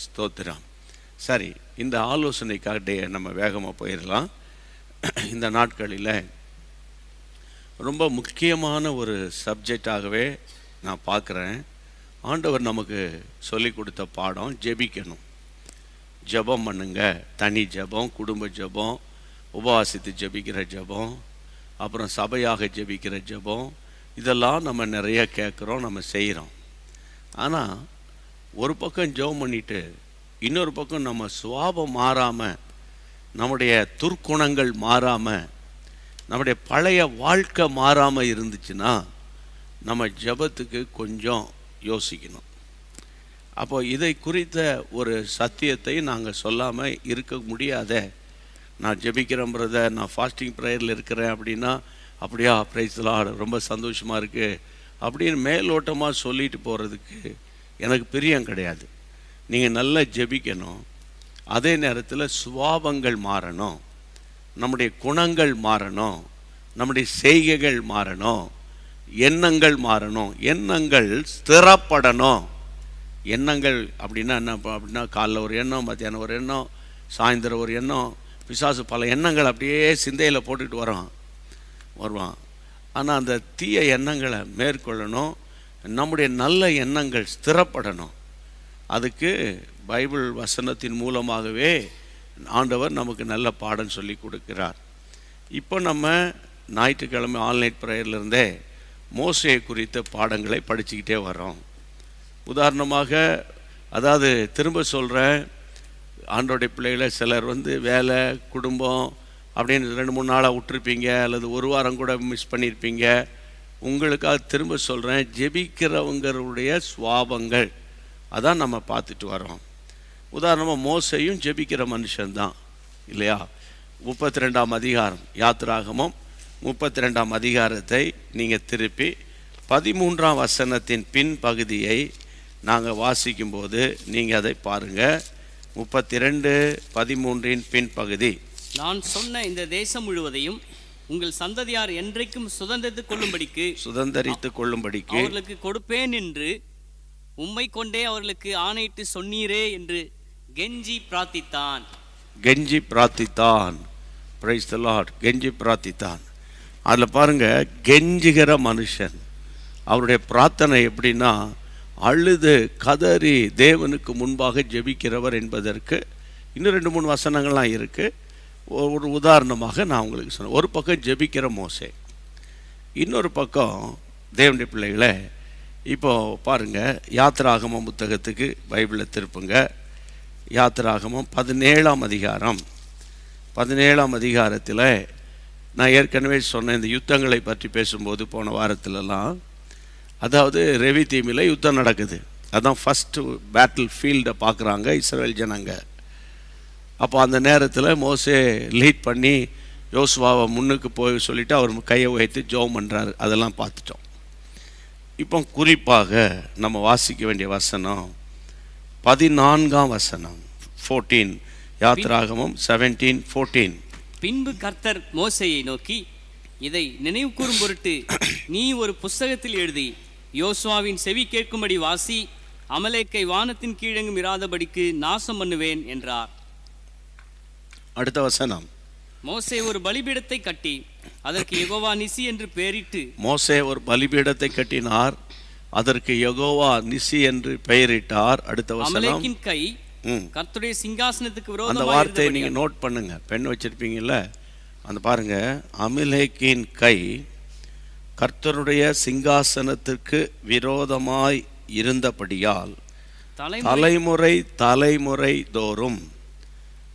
ஸ்தோத்திரம். சரி, இந்த ஆலோசனைக்காக நம்ம வேகமாக போயிடலாம். இந்த நாட்களில் ரொம்ப முக்கியமான ஒரு சப்ஜெக்டாகவே நான் பார்க்குறேன். ஆண்டவர் நமக்கு சொல்லி கொடுத்த பாடம் ஜெபிக்கணும். ஜெபம் பண்ணுங்க. தனி ஜெபம், குடும்ப ஜெபம், உபவாசித்து ஜெபிக்கிற ஜெபம், அப்புறம் சபையாக ஜெபிக்கிற ஜெபம், இதெல்லாம் நம்ம நிறைய கேட்குறோம், நம்ம செய்கிறோம். ஆனால் ஒரு பக்கம் ஜெபம் பண்ணிட்டு இன்னொரு பக்கம் நம்ம சுவாபம் மாறாமல், நம்முடைய துர்க்குணங்கள் மாறாமல், நம்முடைய பழைய வாழ்க்கை மாறாமல் இருந்துச்சுன்னா நம்ம ஜெபத்துக்கு கொஞ்சம் யோசிக்கணும். அப்போ இதை குறித்த ஒரு சத்தியத்தை நாங்கள் சொல்லாமல் இருக்க முடியாத. நான் ஜெபிக்கிறேன் பிரதர், நான் ஃபாஸ்டிங் ப்ரேயரில் இருக்கிறேன் அப்படின்னா, அப்படியா பிரைஸ் தி லார்ட், ரொம்ப சந்தோஷமாக இருக்குது அப்படின்னு மேலோட்டமாக சொல்லிட்டு போகிறதுக்கு எனக்கு பிரியம் கிடையாது. நீங்கள் நல்லா ஜெபிக்கணும். அதே நேரத்தில் சுபாவங்கள் மாறணும், நம்முடைய குணங்கள் மாறணும், நம்முடைய செய்கைகள் மாறணும், எண்ணங்கள் மாறணும், எண்ணங்கள் ஸ்திரப்படணும். எண்ணங்கள் அப்படின்னா என்ன அப்படின்னா, காலைல ஒரு எண்ணம், மத்தியானம் ஒரு எண்ணம், சாயந்தரம் ஒரு எண்ணம். பிசாசு பல எண்ணங்கள் அப்படியே சிந்தையில் போட்டுக்கிட்டு வருவான். ஆனால் அந்த தீய எண்ணங்களை மேற்கொள்ளணும். நம்முடைய நல்ல எண்ணங்கள் ஸ்திரப்படணும். அதுக்கு பைபிள் வசனத்தின் மூலமாகவே ஆண்டவர் நமக்கு நல்ல பாடம் சொல்லி கொடுக்கிறார். இப்போ நம்ம ஞாயிற்றுக்கிழமை ஆன்லைன் ப்ரேயர்லேருந்தே மோசே குறித்த பாடங்களை படிச்சுக்கிட்டே வரோம். உதாரணமாக, அதாவது திரும்ப சொல்கிறேன், ஆண்டோடைய பிள்ளைகளை சிலர் வேலை, குடும்பம் அப்படின்னு 2-3 நாளாக விட்டுருப்பீங்க, அல்லது ஒரு வாரம் கூட மிஸ் பண்ணியிருப்பீங்க. உங்களுக்காக திரும்ப சொல்கிறேன், ஜெபிக்கிறவங்களுடைய சுவாபங்கள் அதான் நம்ம பார்த்துட்டு வரோம். உதாரணமாக மோசேயும் ஜெபிக்கிற மனுஷன்தான் இல்லையா? 32ஆம் அதிகாரம், யாத்திராகமம் 32ஆம் அதிகாரத்தை நீங்கள் திருப்பி 13ஆம் வசனத்தின் பின் பகுதியை நாங்கள் வாசிக்கும்போது நீங்கள் அதை பாருங்கள். 32:13 பின் பகுதி. நான் சொன்ன இந்த தேசம் முழுவதையும் உங்கள் சந்ததியார் என்றைக்கும் சுதந்தரித்துக் கொள்ளும்படிக்கு அவர்களுக்கு கொடுப்பேன் என்று உம்மை கொண்டே அவர்களுக்கு ஆணையிட்டு சொன்னீரே என்று கெஞ்சி பிரார்த்தித்தான். Praise the Lord. கெஞ்சி பிரார்த்தித்தான். அதில் பாருங்க, கெஞ்சுகிற மனுஷன் அவருடைய பிரார்த்தனை எப்படின்னா, அழுது கதறி தேவனுக்கு முன்பாக ஜெபிக்கிறவர் என்பதற்கு இன்னும் 2-3 வசனங்கள்லாம் இருக்குது. ஒரு உதாரணமாக நான் உங்களுக்கு சொன்னேன். ஒரு பக்கம் ஜெபிக்கிற மோசே, இன்னொரு பக்கம் தேவனுடைய பிள்ளைகளை. இப்போது பாருங்கள், யாத்திராகமம் புத்தகத்துக்கு பைபிளில் திருப்புங்க. யாத்திராகமம் 17ஆம் அதிகாரம். 17ஆம் அதிகாரத்தில் நான் ஏற்கனவே சொன்னேன், இந்த யுத்தங்களை பற்றி பேசும்போது போன வாரத்திலலாம், அதாவது ரெவிதீமில் யுத்தம் நடக்குது. அதுதான் ஃபஸ்ட்டு பேட்டில் ஃபீல்டை பார்க்குறாங்க இஸ்ரவேல் ஜனங்க. அப்போ அந்த நேரத்தில் மோசே லீட் பண்ணி யோசுவாவை முன்னுக்கு போய் சொல்லிவிட்டு அவர் கையை உயர்த்தி ஜெபம் பண்ணுறாரு. அதெல்லாம் பார்த்துட்டோம். இப்போ குறிப்பாக நம்ம வாசிக்க வேண்டிய வசனம் 14ஆம் வசனம், 14, யாத்திராகமம் 17:14. பின்பு கர்த்தர் மோசேயை நோக்கி, இதை நினைவு கூறும் பொருட்டு நீ ஒரு புஸ்தகத்தில் எழுதி யோசுவாவின் செவி கேட்கும்படி வாசி, அமலேக்கை வானத்தின் கீழெங்கும் இராதபடிக்கு நாசம் பண்ணுவேன் என்றார். அடுத்த வசனம், மோசே ஒரு பலிபீடத்தை கட்டி அதற்கு யெகோவா நிசி என்று பெயரிட்டு. மோசே ஒரு பலிபீடத்தை கட்டினார், அதற்கு யெகோவா நிசி என்று பெயரிட்டார். அடுத்த வசனம், அமலேக்கின் கை கர்த்தருடைய சிங்காசனத்துக்கு விரோதமாக. அந்த வார்த்தையை நீங்க நோட் பண்ணுங்க, பெண் வச்சிருப்பீங்கல்ல, அந்த பாருங்க, அமலேக்கின் கை கர்த்தருடைய சிங்காசனத்திற்கு விரோதமாய் இருந்தபடியால் தலைமுறை தோறும்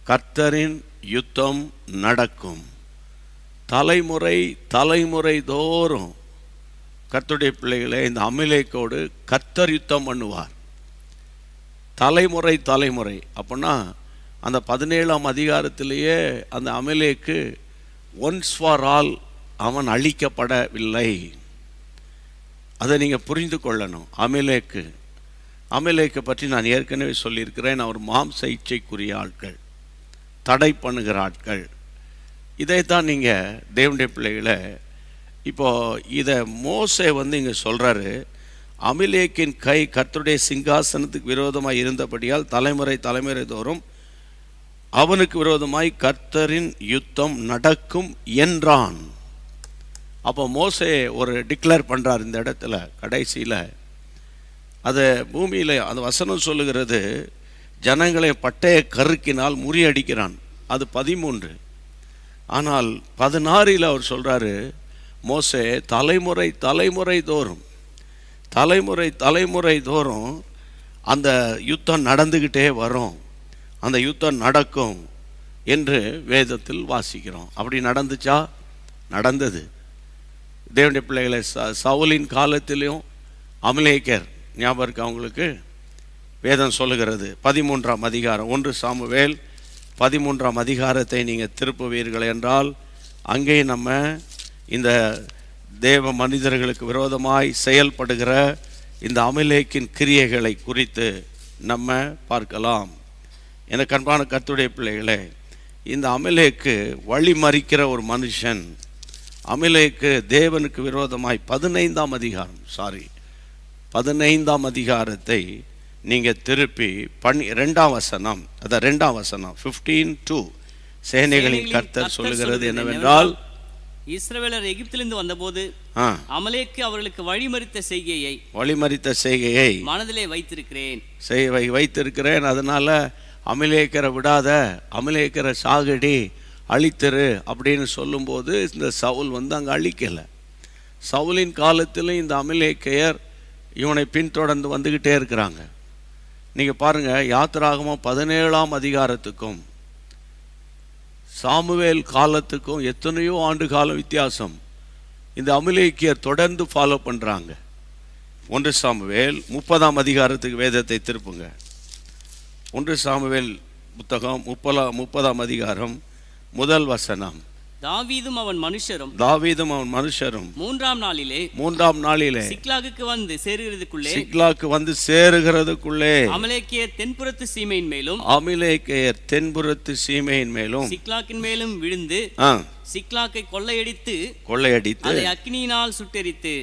கர்த்தரின் யுத்தம் நடக்கும். தலைமுறை தோறும் கர்த்தருடைய பிள்ளைகளை இந்த அமலேக்கோடு கர்த்தர் யுத்தம் பண்ணுவார். தலைமுறை அப்படின்னா அந்த 17ஆம் அதிகாரத்திலேயே அந்த அமலேக்கு ஒன்ஸ் ஃபார் ஆல் அவன் அழிக்கப்படவில்லை. அதை நீங்கள் புரிந்து கொள்ளணும். அமலேக்கை பற்றி நான் ஏற்கனவே சொல்லியிருக்கிறேன். அவர் மாம்ச இச்சைக்குரிய ஆட்கள், தடை பண்ணுகிற ஆட்கள். இதைத்தான் நீங்கள் தேவனுடைய பிள்ளைகளை இப்போது இதை மோசே இங்கே சொல்கிறாரு. அமிலேக்கின் கை கர்த்தருடைய சிங்காசனத்துக்கு விரோதமாய் இருந்தபடியால் தலைமுறை தலைமுறை தோறும் அவனுக்கு விரோதமாய் கர்த்தரின் யுத்தம் நடக்கும் என்றான். அப்போ மோசே ஒரு டிக்ளேர் பண்ணுறார் இந்த இடத்துல கடைசியில். அதை பூமியில் அந்த வசனம் சொல்லுகிறது, ஜனங்களை பட்டய கருக்கினால் முறியடிக்கிறான். அது 13. ஆனால் 16 அவர் சொல்கிறாரு, மோசே தலைமுறை தலைமுறை தோறும் தலைமுறை தலைமுறை தோறும் அந்த யுத்தம் நடந்துக்கிட்டே வரும், அந்த யுத்தம் நடக்கும் என்று வேதத்தில் வாசிக்கிறோம். அப்படி நடந்துச்சா? நடந்தது. தேவனுடைய பிள்ளைகளை சவுலின் காலத்திலையும் அமலேக்கர் ஞாபகம் இருக்கு அவங்களுக்கு? வேதம் சொல்லுகிறது 13ஆம் அதிகாரம் 1 சாமுவேல் 13ஆம் அதிகாரத்தை நீங்கள் திருப்புவீர்கள் என்றால் அங்கே நம்ம இந்த தேவ மனிதர்களுக்கு விரோதமாய் செயல்படுகிற இந்த அமலேக்கின் கிரியைகளை குறித்து நம்ம பார்க்கலாம். எனக்கு அன்பான கர்த்தருடைய பிள்ளைகளே, இந்த அமலேக்கு வழிமறிக்கிற ஒரு மனுஷன். அமலேக்கு தேவனுக்கு விரோதமாய் 15ஆம் அதிகாரத்தை நீங்கள் திருப்பி 2ஆம் வசனம், அதான் 2ஆம் வசனம் 15:2 சேனைகளின் கர்த்தர் சொல்லுகிறது என்னவென்றால், இஸ்ரவேலர் எகிப்திலிருந்து வந்தபோது அமலேக்கு அவர்களுக்கு வழிமறித்த செய்கையை மனதிலே வைத்திருக்கிறேன். அதனால அமலேக்கரை விடாத, அமலேக்கரை சாகடி, அழித்திரு அப்படின்னு சொல்லும்போது இந்த சவுல் அங்கே அழிக்கலை. சவுலின் காலத்திலும் இந்த அமலேக்கையர் இவனை பின்தொடர்ந்து வந்துக்கிட்டே இருக்கிறாங்க. நீங்கள் பாருங்கள், யாத்திராகமம் 17ஆம் அதிகாரத்துக்கும் சாமுவேல் காலத்துக்கும் எத்தனையோ ஆண்டு கால வித்தியாசம். இந்த அமலேக்கியர் தொடர்ந்து ஃபாலோ பண்ணுறாங்க. 1 சாமுவேல் 30ஆம் அதிகாரத்துக்கு வேதத்தை திருப்புங்க. 1 சாமுவேல் புத்தகம் 30ஆம் அதிகாரம் 1 வசனம். தாவீதும் அவன் மனுஷரும் 3ஆம் நாளிலே சிக்லாகுக்கு வந்து சேருகிறதுக்குள்ளே அமலேக்கியர் தென்புறத்து சீமையின் மேலும் சிக்லாக்கின் மேலும் விழுந்து சிக்லாக்கை கொள்ளையடித்து அதை அக்கினியினால் சுட்டெரித்து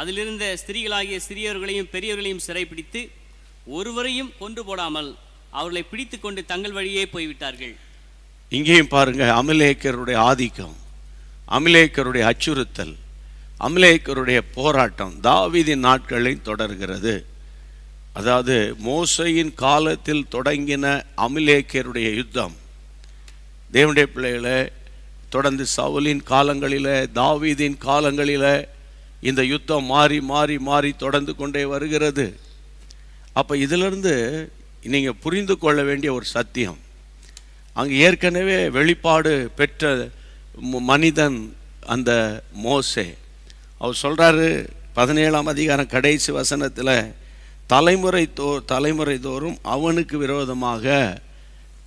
அதிலிருந்த ஸ்திரீகளாகிய சிறியவர்களையும் பெரியவர்களையும் சிறைப்பிடித்து ஒருவரையும் கொண்டு போடாமல் அவர்களை பிடித்து கொண்டு தங்கள் வழியே போய்விட்டார்கள். இங்கேயும் பாருங்க, அமலேக்கருடைய ஆதிக்கம், அமலேக்கருடைய அச்சுறுத்தல், அமலேக்கருடைய போராட்டம் தாவீதின் நாட்களில் தொடர்கிறது. அதாவது மோசையின் காலத்தில் தொடங்கின அமலேக்கருடைய யுத்தம் தேவனுடைய பிள்ளைகளை தொடர்ந்து சவுலின் காலங்களில், தாவீதின் காலங்களில் இந்த யுத்தம் மாறி மாறி மாறி தொடர்ந்து கொண்டே வருகிறது. அப்போ இதிலிருந்து நீங்கள் புரிந்து கொள்ள வேண்டிய ஒரு சத்தியம், அங்கே ஏற்கனவே வெளிப்பாடு பெற்ற மனிதன் அந்த மோசே. அவர் சொல்கிறாரு 17ஆம் அதிகாரம் கடைசி வசனத்தில், தலைமுறை தோறும் அவனுக்கு விரோதமாக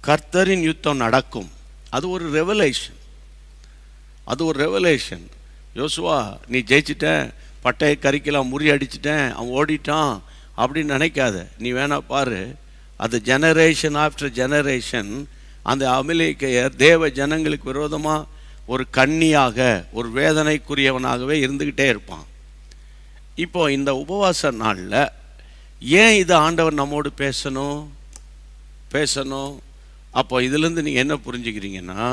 கர்த்தரின் யுத்தம் நடக்கும். அது ஒரு ரெவலேஷன். யோசுவா, நீ ஜெயிச்சிட்ட, பட்டையை கறிக்கலாம், முறியடிச்சிட்டேன், அவன் ஓடிட்டான் அப்படின்னு நினைக்காத. நீ வேணா பாரு, அது ஜெனரேஷன் ஆஃப்டர் ஜெனரேஷன் அந்த அமலேக்கையர் தேவ ஜனங்களுக்கு விரோதமாக ஒரு கண்ணியாக, ஒரு வேதனைக்குரியவனாகவே இருந்துக்கிட்டே இருப்பான். இப்போ இந்த உபவாச நாளில் ஏன் இது ஆண்டவர் நம்மோடு பேசணும்? அப்போ இதிலேருந்து நீங்கள் என்ன புரிஞ்சுக்கிறீங்கன்னா,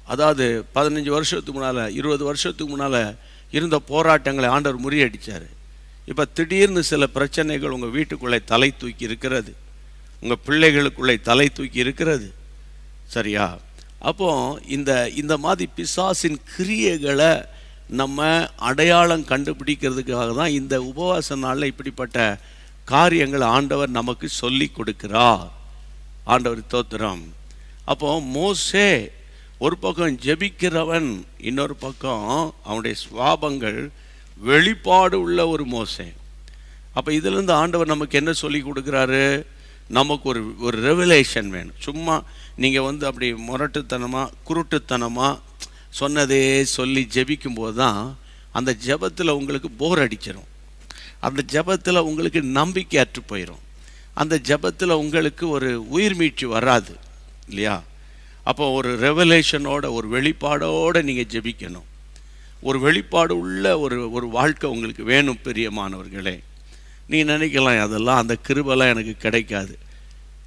அதாவது 15 வருஷத்துக்கு முன்னால், 20 வருஷத்துக்கு முன்னால் இருந்த போராட்டங்களை ஆண்டவர் முறியடித்தார். இப்போ திடீர்னு சில பிரச்சனைகள் உங்கள் வீட்டுக்குள்ளே தலை தூக்கி இருக்கிறது, உங்கள் பிள்ளைகளுக்குள்ளே தலை தூக்கி இருக்கிறது. சரியா? அப்போ இந்த மாதிரி பிசாசின் கிரியைகளை நம்ம அடையாளம் கண்டுபிடிக்கிறதுக்காக தான் இந்த உபவாச நாளில் இப்படிப்பட்ட காரியங்களை ஆண்டவர் நமக்கு சொல்லி கொடுக்கிறார். ஆண்டவர் தோத்திரம். அப்போ மோசே ஒரு பக்கம் ஜெபிக்கிறவன், இன்னொரு பக்கம் அவனுடைய சுவாபங்கள் வெளிப்பாடு உள்ள ஒரு மோசே. அப்போ இதிலிருந்து ஆண்டவர் நமக்கு என்ன சொல்லி கொடுக்குறாரு? நமக்கு ஒரு ரெவலேஷன் வேணும். சும்மா நீங்கள் அப்படி முரட்டுத்தனமாக குருட்டுத்தனமாக சொன்னதே சொல்லி ஜெபிக்கும்போது தான் அந்த ஜெபத்தில் உங்களுக்கு போர் அடிச்சிடும், அந்த ஜெபத்தில் உங்களுக்கு நம்பிக்கை அற்று போயிடும், அந்த ஜெபத்தில் உங்களுக்கு ஒரு உயிர் மீட்சி வராது இல்லையா? அப்போ ஒரு ரெவலேஷனோட, ஒரு வெளிப்பாடோடு நீங்கள் ஜெபிக்கணும். ஒரு வெளிப்பாடு உள்ள ஒரு வாழ்க்கை உங்களுக்கு வேணும் பிரியமானவர்களே. நீ நினைக்கலாம் அதெல்லாம் அந்த கிருபைலாம் எனக்கு கிடைக்காது.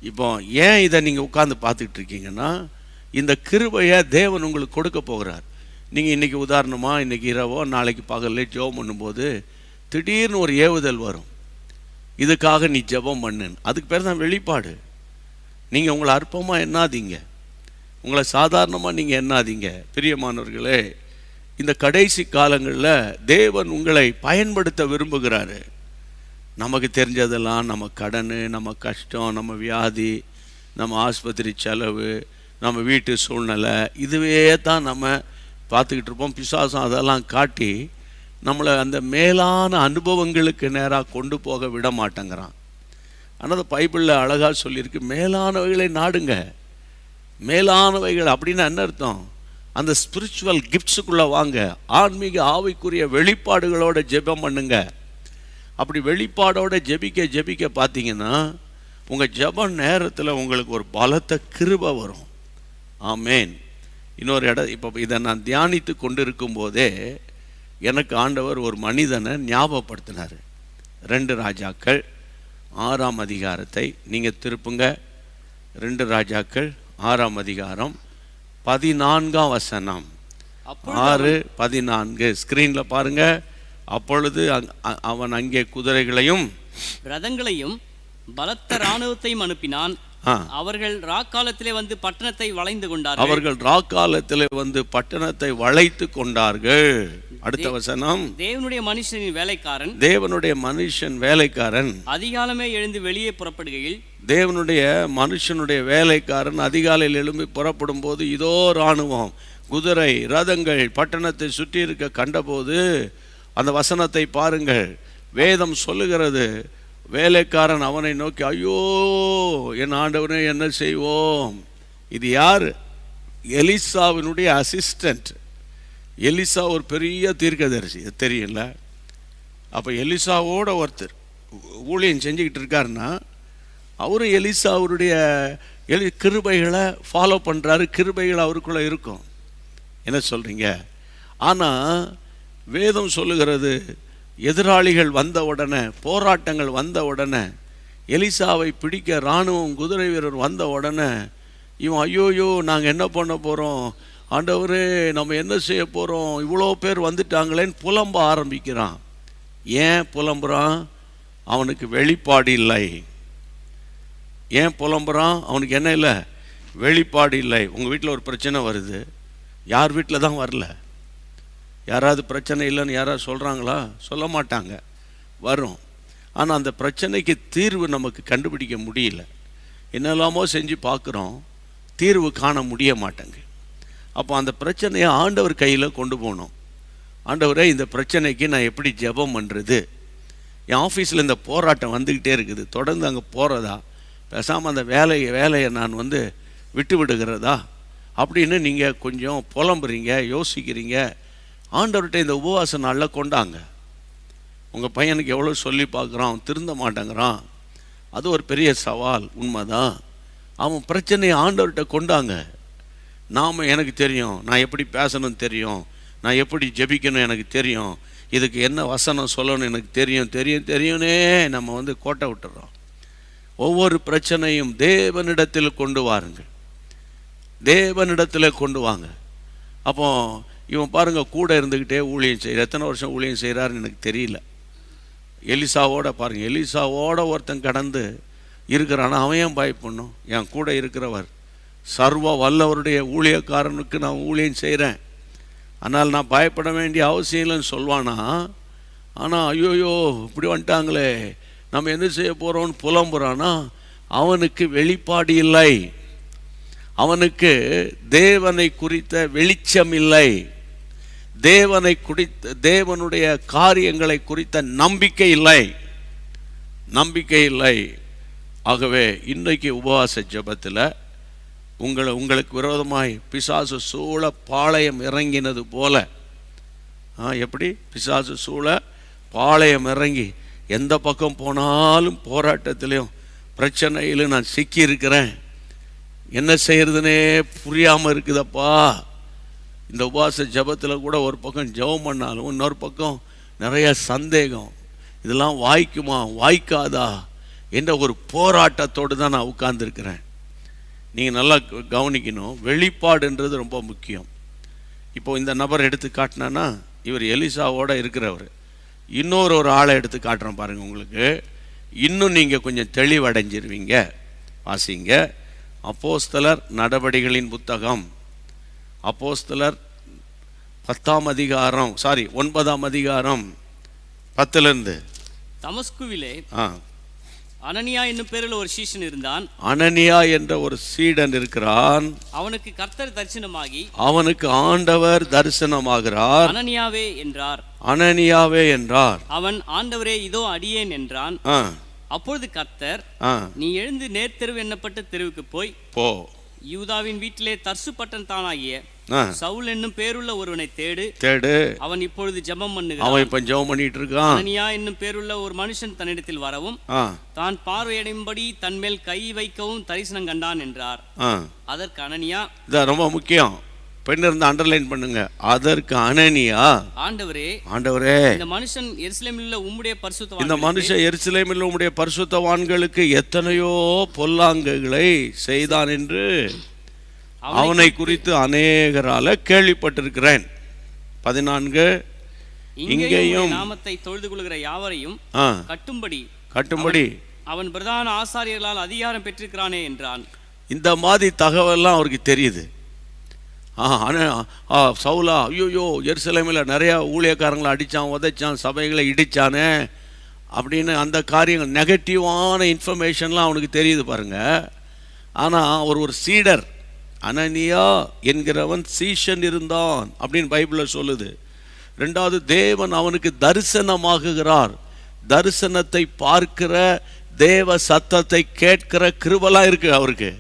இப்போ ஏன் இதை நீங்கள் உட்கார்ந்து பார்த்துக்கிட்டு இருக்கீங்கன்னா, இந்த கிருபையை தேவன் உங்களுக்கு கொடுக்க போகிறார். நீங்கள் இன்றைக்கி உதாரணமாக இன்றைக்கி இரவோ நாளைக்கு பகல்ல ஜெபம் பண்ணும்போது திடீர்னு ஒரு ஏவுதல் வரும், இதுக்காக நீ ஜெபம் பண்ணுன்னு. அதுக்கு பேர் தான் வெளிப்பாடு. நீங்கள் உங்களை அற்பமாக எண்ணாதீங்க, உங்களை சாதாரணமாக நீங்கள் எண்ணாதீங்க பிரியமானவர்களே. இந்த கடைசி காலங்களில் தேவன் உங்களை பயன்படுத்த விரும்புகிறாரு. நமக்கு தெரிஞ்சதெல்லாம் நம்ம கடன், நம்ம கஷ்டம், நம்ம வியாதி, நம்ம ஆஸ்பத்திரி செலவு, நம்ம வீட்டு சூழ்நிலை, இதுவே தான் நம்ம பார்த்துக்கிட்டு இருப்போம். பிசாசம் அதெல்லாம் காட்டி நம்மளை அந்த மேலான அனுபவங்களுக்கு நேராக கொண்டு போக விட மாட்டேங்கிறான். ஆனால் பைபிளில் அழகாக சொல்லியிருக்கு, மேலானவைகளை நாடுங்க. மேலானவைகள் அப்படின்னா என்ன அர்த்தம்? அந்த ஸ்பிரிச்சுவல் கிஃப்ட்ஸுக்குள்ளே வாங்க, ஆன்மீக ஆவிக்குரிய வெளிப்பாடுகளோட ஜெபம் பண்ணுங்க. அப்படி வெளிப்பாடோட ஜெபிக்க பார்த்தீங்கன்னா உங்கள் ஜெப நேரத்தில் உங்களுக்கு ஒரு பலத்த கிருபை வரும். ஆமேன். இன்னொரு இப்போ இதை நான் தியானித்து கொண்டு இருக்கும்போதே எனக்கு ஆண்டவர் ஒரு மனிதனை ஞாபகப்படுத்தினார். 2 ராஜாக்கள் 6ஆம் அதிகாரத்தை நீங்கள் திருப்புங்க. 2 ராஜாக்கள் 6ஆம் அதிகாரம் 14ஆம் வசனம். 6:14 ஸ்கிரீனில் பாருங்க. அப்பொழுது அவன் அங்கே குதிரைகளையும் ரதங்களையும் பலத்த இராணுவத்தையும் அனுப்பினான். அவர்கள் ராக்காலத்திலே வந்து பட்டணத்தை வளைந்து கொண்டார்கள். அடுத்த வசனம், தேவனுடைய மனுஷன் வேலைக்காரன் அதிகாலமே எழுந்து வெளியே புறப்படுகையில், தேவனுடைய மனுஷனுடைய வேலைக்காரன் அதிகாலையில் எழும்பி புறப்படும் போது இதோ இராணுவம், குதிரை, ரதங்கள் பட்டணத்தை சுற்றி இருக்க கண்டபோது, அந்த வசனத்தை பாருங்கள், வேதம் சொல்லுகிறது, வேலைக்காரன் அவனை நோக்கி, ஐயோ என் ஆண்டவனே என்ன செய்வோம்? இது யார்? எலிசாவினுடைய அசிஸ்டன்ட். எலிசா ஒரு பெரிய தீர்க்கதரிசி, தெரியல. அப்போ எலிசாவோட ஒருத்தர் ஊழியம் செஞ்சுக்கிட்டு இருக்காருன்னா அவரும் எலிசாவுடைய கிருபைகளை ஃபாலோ பண்ணுறாரு. கிருபைகள் அவருக்குள்ளே இருக்கும். என்ன சொல்கிறீங்க? ஆனால் வேதம் சொல்லுகிறது, எதிராளிகள் வந்த உடனே, போராட்டங்கள் வந்த உடனே, எலிசாவை பிடிக்க இராணுவம் குதிரை வீரர் வந்த உடனே இவன் ஐயோயோ நாங்கள் என்ன பண்ண போகிறோம், ஆண்டவரே நம்ம என்ன செய்ய போகிறோம், இவ்வளோ பேர் வந்துட்டாங்களேன்னு புலம்ப ஆரம்பிக்கிறான். ஏன் புலம்புறான்? அவனுக்கு வெளிப்பாடு இல்லை. ஏன் புலம்புறான்? அவனுக்கு என்ன இல்லை? வெளிப்பாடு இல்லை. உங்கள் வீட்டில் ஒரு பிரச்சனை வருது, யார் வீட்டில் தான் வரல? யாராவது பிரச்சனை இல்லைன்னு யாராவது சொல்கிறாங்களா? சொல்ல மாட்டாங்க. வரும். ஆனால் அந்த பிரச்சனைக்கு தீர்வு நமக்கு கண்டுபிடிக்க முடியல. என்னெல்லாமோ செஞ்சு பார்க்குறோம், தீர்வு காண முடிய மாட்டேங்க. அப்போ அந்த பிரச்சனையை ஆண்டவர் கையில் கொண்டு போகணும். ஆண்டவரே இந்த பிரச்சனைக்கு நான் எப்படி ஜெபம் பண்ணுறது? என் ஆஃபீஸில் இந்த போராட்டம் வந்துக்கிட்டே இருக்குது, தொடர்ந்து அங்கே போகிறதா, பேசாமல் அந்த வேலையை நான் விட்டு விடுகிறதா அப்படின்னு நீங்கள் கொஞ்சம் புலம்புறீங்க, யோசிக்கிறீங்க. ஆண்டவர்கிட்ட இந்த உபவாச நாளில் கொண்டாங்க. உங்கள் பையனுக்கு எவ்வளோ சொல்லி பார்க்குறான், திருந்த மாட்டேங்கிறான், அது ஒரு பெரிய சவால், உண்மைதான். அவன் பிரச்சனையை ஆண்டவர்கிட்ட கொண்டாங்க. எனக்கு தெரியும், நான் எப்படி பேசணும் தெரியும், நான் எப்படி ஜெபிக்கணும் எனக்கு தெரியும், இதுக்கு என்ன வசனம் சொல்லணும் எனக்கு தெரியும்னே நம்ம கோட்டை விட்டுறோம். ஒவ்வொரு பிரச்சனையும் தேவனிடத்தில் கொண்டு வாருங்கள், தேவனிடத்தில் கொண்டு வாங்க. அப்போ இவன் பாருங்கள், கூட இருந்துக்கிட்டே ஊழியம் செய்கிற, எத்தனை வருஷம் ஊழியம் செய்கிறாருன்னு எனக்கு தெரியல. எலிசாவோட பாருங்கள், எலிசாவோட ஒருத்தன் கடந்து இருக்கிறானா, அவன் ஏன் பயப்படணும்? என் கூட இருக்கிறவர் சர்வ வல்லவருடைய ஊழியக்காரனுக்கு நான் ஊழியம் செய்கிறேன், ஆனால் நான் பயப்பட வேண்டிய அவசியம் இல்லைன்னு சொல்வானா? ஆனால் ஐயோயோ இப்படி வந்துட்டாங்களே நம்ம என்ன செய்ய போகிறோம்னு புலம்புறானா? அவனுக்கு வெளிப்பாடு இல்லை, அவனுக்கு தேவனை குறித்த வெளிச்சம் இல்லை, தேவனுடைய காரியங்களை குறித்த நம்பிக்கை இல்லை. ஆகவே இன்றைக்கு உபவாச ஜெபத்தில் உங்களுக்கு விரோதமாய் பிசாசு சூழ பாளையம் இறங்கினது போல, எப்படி பிசாசு சூழ பாளையம் இறங்கி எந்த பக்கம் போனாலும் போராட்டத்திலையும் பிரச்சனையிலும் நான் சிக்கி இருக்கிறேன், என்ன செய்யறதுனே புரியாமல் இருக்குதப்பா, இந்த உபவாச ஜெபத்தில் கூட ஒரு பக்கம் ஜெபம் பண்ணாலும் இன்னொரு பக்கம் நிறைய சந்தேகம், இதெல்லாம் வாய்க்குமா வாய்க்காதா என்ற ஒரு போராட்டத்தோடு தான் நான் உட்கார்ந்துருக்கிறேன். நீங்கள் நல்லா கவனிக்கணும், வெளிப்பாடுன்றது ரொம்ப முக்கியம். இப்போ இந்த நபர் எடுத்து காட்டினான்னா இவர் எலிசாவோட இருக்கிறவர். இன்னொரு ஆளை எடுத்து காட்டுறேன் பாருங்கள், உங்களுக்கு இன்னும் நீங்கள் கொஞ்சம் தெளிவடைஞ்சிருவீங்க. வாசிங்க அப்போஸ்தலர் நடவடிக்கைகளின் புத்தகம், அப்போஸ்தலர் 9ஆம் அதிகாரம் 10 தமஸ்குவிலே அனனியா என்னும் பேரில் ஒரு சீஷன் இருந்தான். அனனியா என்ற ஒரு சீடன் இருக்கிறான். அவனுக்கு கர்த்தர் தரிசனமாகி, அவனுக்கு ஆண்டவர் தரிசனமாகிறார். அனனியாவே என்றார். அவன் ஆண்டவரே இதோ அடியேன் என்றான். அப்பொழுது கர்த்தர், நீ எழுந்து நேர்த்தெருவு எண்ணப்பட்ட தெருவுக்கு போய் யூதாவின் வீட்டிலே தர்சு பட்டணத்தானாகிய சவுல் என்னும் பேருள்ள ஒருவனை தேடு. அவன் இப்பொழுது ஜெபம் பண்ணுகிறான். அவன் இப்ப ஜெபம் பண்ணிட்டு இருக்கான். அனனியா என்னும் பேருள்ள ஒரு மனுஷன் தன்னிடத்தில் வரவும் தான் பார்வையடையும்படி தன்மேல் கை வைக்கவும் தரிசனம் கண்டான் என்றார். அதற்கு அனனியா, ரொம்ப முக்கியம், பெண் இருந்து அண்டர்லைன் பண்ணுங்க. அதற்கு அனனியா, ஆண்டவரே இந்த மனுஷன் எருசலேமில் உம்முடைய பரிசுத்தவான்களுக்கு, இந்த மனுஷன் எருசலேமில் உம்முடைய பரிசுத்தவான்களுக்கு எத்தனையோ பொல்லாங்குகளை செய்தான் என்று அவனை குறித்து அநேகரால கேள்விப்பட்டிருக்கிறேன். 14 இங்கேயும் நாமத்தை தொழுது கொள்கிற யாவரையும் கட்டும்படி அவன் பிரதான ஆசாரியர்களால் அதிகாரம் பெற்றிருக்கிறானே என்றான். இந்த மாதிரி தகவல்லாம் அவருக்கு தெரியுது. சவுலா ஐயோ எருசலேமில் நிறையா ஊழியக்காரங்களை அடித்தான், உதைச்சான், சபைகளை இடித்தானே அப்படின்னு அந்த காரியங்கள் நெகட்டிவான இன்ஃபர்மேஷன்லாம் அவனுக்கு தெரியுது பாருங்க. ஆனால் ஒரு சீடர், அனனியா என்கிறவன் சீஷன் இருந்தான் அப்படின்னு பைபிளில் சொல்லுது. 2வது, தேவன் அவனுக்கு தரிசனமாகுகிறார். தரிசனத்தை பார்க்கிற, தேவ சத்தத்தை கேட்கிற கிருபைலாம் இருக்கு அவருக்கு.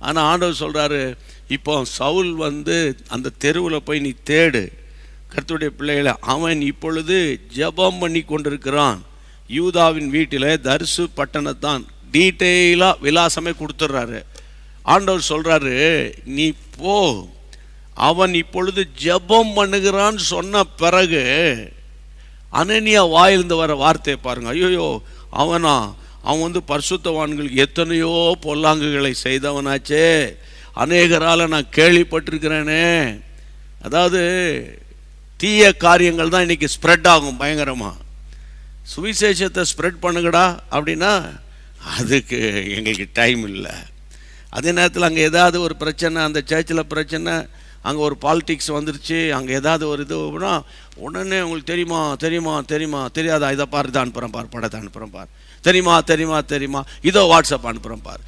ஆனால் ஆண்டவர் சொல்கிறாரு, இப்போ சவுல் அந்த தெருவில் போய் நீ தேடு கர்த்தருடைய பிள்ளைகளை, அவன் இப்பொழுது ஜெபம் பண்ணி கொண்டிருக்கிறான் யூதாவின் வீட்டில், தர்சு பட்டணத்தான். டீட்டெயிலாக விலாசமே கொடுத்துட்றாரு. ஆண்டவர் சொல்கிறாரு, நீ போ, அவன் இப்பொழுது ஜெபம் பண்ணுகிறான்னு சொன்ன பிறகு அனனியா வாயிலிருந்து வர வார்த்தையை பாருங்க. ஐயோ அவன் பரிசுத்தவான்களுக்கு எத்தனையோ பொல்லாங்குகளை செய்தவனாச்சே, அநேகரால் நான் கேள்விப்பட்டிருக்கிறேனே. அதாவது தீய காரியங்கள் தான் இன்னைக்கு ஸ்ப்ரெட் ஆகும் பயங்கரமாக. சுவிசேஷத்தை ஸ்ப்ரெட் பண்ணுங்கடா அப்படின்னா அதுக்கு எங்களுக்கு டைம் இல்லை. அதே நேரத்தில் அங்கே ஏதாவது ஒரு பிரச்சனை, அந்த சர்ச்சில் பிரச்சனை, அங்கே ஒரு பாலிட்டிக்ஸ் வந்துருச்சு, அங்கே ஏதாவது ஒரு இதுனா உடனே உங்களுக்கு தெரியாதா, இதை பார், இதை அனுப்புகிறேன் பார், படத்தை அனுப்புகிறேன் பார், தெரியுமா, இதோ வாட்ஸ்அப் அனுப்புகிறேன் பார்,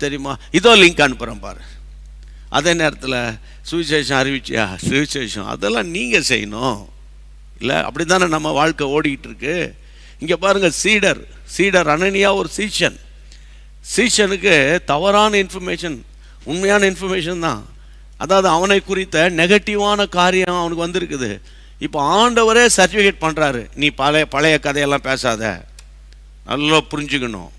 தெரியுமா, இதோ லிங்க் அனுப்புகிறேன் பார். அதே நேரத்தில் சுவிசேஷம் அறிவிச்சியா, சுவிசேஷம் அதெல்லாம் நீங்கள் செய்யணும் இல்லை? அப்படி தானே நம்ம வாழ்க்கை ஓடிக்கிட்டு இருக்கு. இங்கே பாருங்கள், சீடர் அனனியா ஒரு சீஷனுக்கு தவறான இன்ஃபர்மேஷன், உண்மையான இன்ஃபர்மேஷன் தான். அதாவது அவனை குறித்த நெகட்டிவான காரியம் அவனுக்கு வந்திருக்குது. இப்போ ஆண்டவரே சர்டிஃபிகேட் பண்ணுறாரு, நீ பழைய கதையெல்லாம் பேசாத, நல்லா புரிஞ்சுக்கணும்.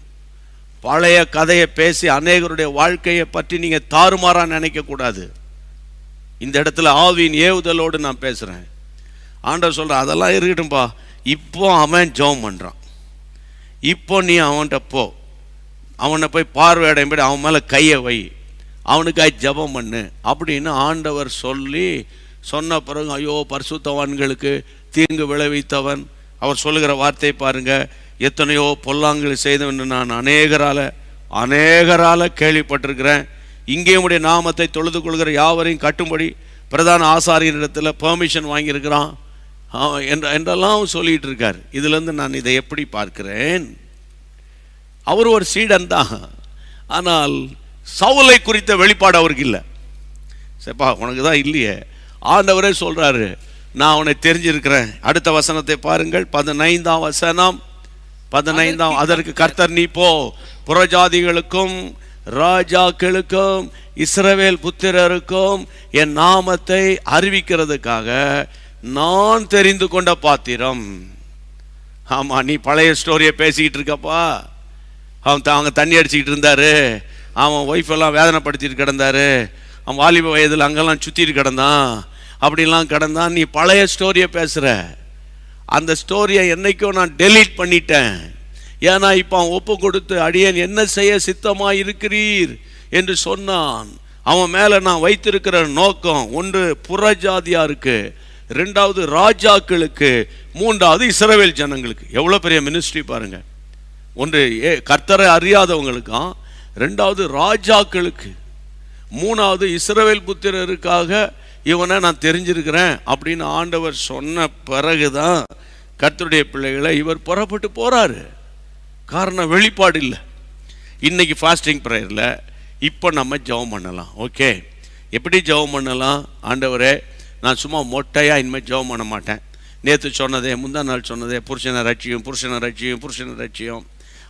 பழைய கதையை பேசி அநேகருடைய வாழ்க்கையை பற்றி நீங்கள் தாறுமாறாக நினைக்கக்கூடாது. இந்த இடத்துல ஆவியின் ஏவுதலோடு நான் பேசுகிறேன். ஆண்டவர் சொல்கிறேன், அதெல்லாம் இருக்கட்டும்பா, இப்போ அவன் ஜெபம் பண்ணுறான், இப்போ நீ அவன்கிட்ட போ, அவனை போய் பார்வையிடும்படி அவன் மேலே கையை வை, அவனுக்காக ஜெபம் பண்ணு அப்படின்னு ஆண்டவர் சொன்ன பிறகு, ஐயோ பரிசுத்தவான்களுக்கு தீங்கு விளைவித்தவன், அவர் சொல்லுகிற வார்த்தை பாருங்க, எத்தனையோ பொல்லாங்குகளை செய்தவன் நான் அநேகரால கேள்விப்பட்டிருக்கிறேன். இங்கேயும் உடைய நாமத்தை தொழுது கொள்கிற யாவரையும் கட்டும்படி பிரதான ஆசாரியனிடத்தில் பெர்மிஷன் வாங்கியிருக்கிறான் என்றெல்லாம் சொல்லிட்டு இருக்கார். இதுலேருந்து நான் இதை எப்படி பார்க்கிறேன், அவர் ஒரு சீடன் தான், ஆனால் சவுலை குறித்த வெளிப்பாடு அவருக்கு இல்லை. சரிப்பா, உனக்கு தான் இல்லையே. ஆண்டவரே சொல்றாரு, நான் அவனை தெரிஞ்சிருக்கிறேன். அடுத்த வசனத்தை பாருங்கள், 15ஆம் வசனம். 15ஆம், அதற்கு கர்த்தர், நீ போ, புறஜாதிகளுக்கும் ராஜாக்களுக்கும் இஸ்ரவேல் புத்திரருக்கும் என் நாமத்தை அறிவிக்கிறதுக்காக நான் தெரிந்து கொண்ட பாத்திரம். ஆமா, நீ பழைய ஸ்டோரியை பேசிக்கிட்டு இருக்கப்பா. அவங்க தண்ணி அடிச்சுக்கிட்டு இருந்தாரு, அவன் ஒய்ஃபெல்லாம் வேதனைப்படுத்திட்டு கிடந்தாரு, அவன் வாலிப வயதில் அங்கெல்லாம் சுற்றிட்டு கிடந்தான், அப்படிலாம் கிடந்தான். நீ பழைய ஸ்டோரியை பேசுகிற. அந்த ஸ்டோரியை என்னைக்கோ நான் டெலீட் பண்ணிட்டேன். ஏன்னா இப்போ அவன் ஒப்பு கொடுத்து அடியேன் என்ன செய்ய சித்தமாக இருக்கிறீர் என்று சொன்னான். அவன் மேலே நான் வைத்திருக்கிற நோக்கம், ஒன்று புறஜாதியாருக்கு, ரெண்டாவது ராஜாக்களுக்கு, மூன்றாவது இஸ்ரவேல் ஜனங்களுக்கு. எவ்வளோ பெரிய மினிஸ்ட்ரி பாருங்க. ஒன்று கர்த்தரை அறியாதவங்களுக்கும், ரெண்டாவது ராஜாக்களுக்கு, மூணாவது இஸ்ரவேல் புத்திரருக்காக இவனை நான் தெரிஞ்சிருக்கிறேன் அப்படின்னு ஆண்டவர் சொன்ன பிறகுதான் கர்த்தருடைய பிள்ளைகளை இவர் புறப்பட்டு போறாரு. காரணம் வெளிப்பாடு இல்லை. இன்னைக்கு ஃபாஸ்டிங் ப்ரேயரில் இப்போ நம்ம ஜெபம் பண்ணலாம். ஓகே, எப்படி ஜெபம் பண்ணலாம்? ஆண்டவரே, நான் சும்மா மொட்டையாக இனிமேல் ஜெபம் பண்ண மாட்டேன். நேற்று சொன்னதே, முந்தா நாள் சொன்னதே, புருஷனை ரட்சியும், புருஷனை ரட்சியும், புருஷனை ரட்சியும்,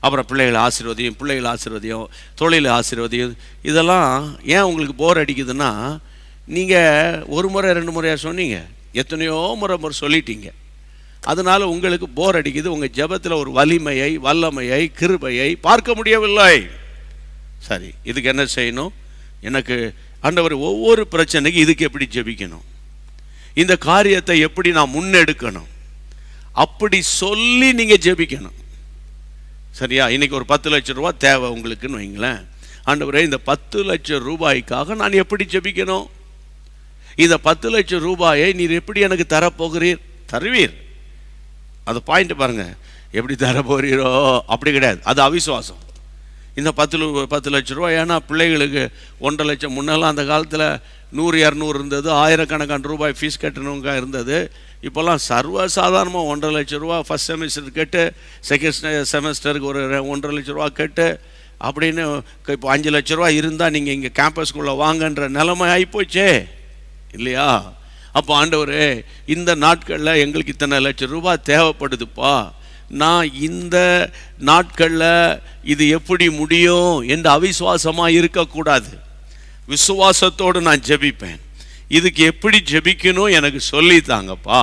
அப்புறம் பிள்ளைகளை ஆசீர்வதியும், பிள்ளைகளை ஆசீர்வதியும், தொழிலை ஆசீர்வதியும். இதெல்லாம் ஏன் உங்களுக்கு போர் அடிக்குதுன்னா, நீங்கள் ஒரு முறை 2 முறையாக சொன்னீங்க, எத்தனையோ முறை சொல்லிட்டீங்க. அதனால் உங்களுக்கு போர் அடிக்குது. உங்கள் ஜெபத்தில் ஒரு வலிமையை, வல்லமையை, கிருபையை பார்க்க முடியவில்லை. சரி, இதுக்கு என்ன செய்யணும்? எனக்கு ஆண்டவர் ஒவ்வொரு பிரச்சனைக்கு இதுக்கு எப்படி ஜெபிக்கணும், இந்த காரியத்தை எப்படி நான் முன்னெடுக்கணும், அப்படி சொல்லி நீங்கள் ஜெபிக்கணும். சரியா? இன்னைக்கு ஒரு 10 லட்சம் ரூபா தேவை உங்களுக்குன்னு வைங்களேன். ஆண்டவரே, இந்த 10 லட்சம் ரூபாய்க்காக நான் எப்படி ஜெபிக்கணும்? இந்த 10 லட்சம் ரூபாயை நீர் எப்படி எனக்கு தரப்போகிறீர்? தருவீர். அது பாயிண்ட் பாருங்க. எப்படி தரப்போகிறீரோ அப்படி கிடையாது, அது அவிசுவாசம். இந்த 10 லட்சம் ரூபா, ஏன்னா பிள்ளைகளுக்கு 1.5 லட்சம், முன்னெல்லாம் அந்த காலத்தில் 100, 200 இருந்தது, ஆயிரக்கணக்கான ரூபாய் ஃபீஸ் கட்டணுங்க இருந்தது. இப்போல்லாம் சர்வசாதாரணமாக 1.5 லட்சம் ரூபா ஃபஸ்ட் செமஸ்டர் கட்டு, செகண்ட் செமஸ்டருக்கு ஒரு 1.5 லட்சம் ரூபா கட்டு அப்படின்னு. இப்போ 5 லட்ச ரூபா இருந்தால் நீங்கள் இங்கே கேம்பஸ்குள்ளே வாங்கன்ற நிலைமை ஆகிப்போச்சே இல்லையா? அப்போ ஆண்டவரே, இந்த நாட்களில் எங்களுக்கு இத்தனை லட்சம் ரூபாய் தேவைப்படுதுப்பா, நான் இந்த நாட்களில் இது எப்படி முடியும் என்று அவிசுவாசமாக இருக்கக்கூடாது. விசுவாசத்தோடு நான் ஜெபிப்பேன். இதுக்கு எப்படி ஜெபிக்கணும் எனக்கு சொல்லித்தாங்கப்பா,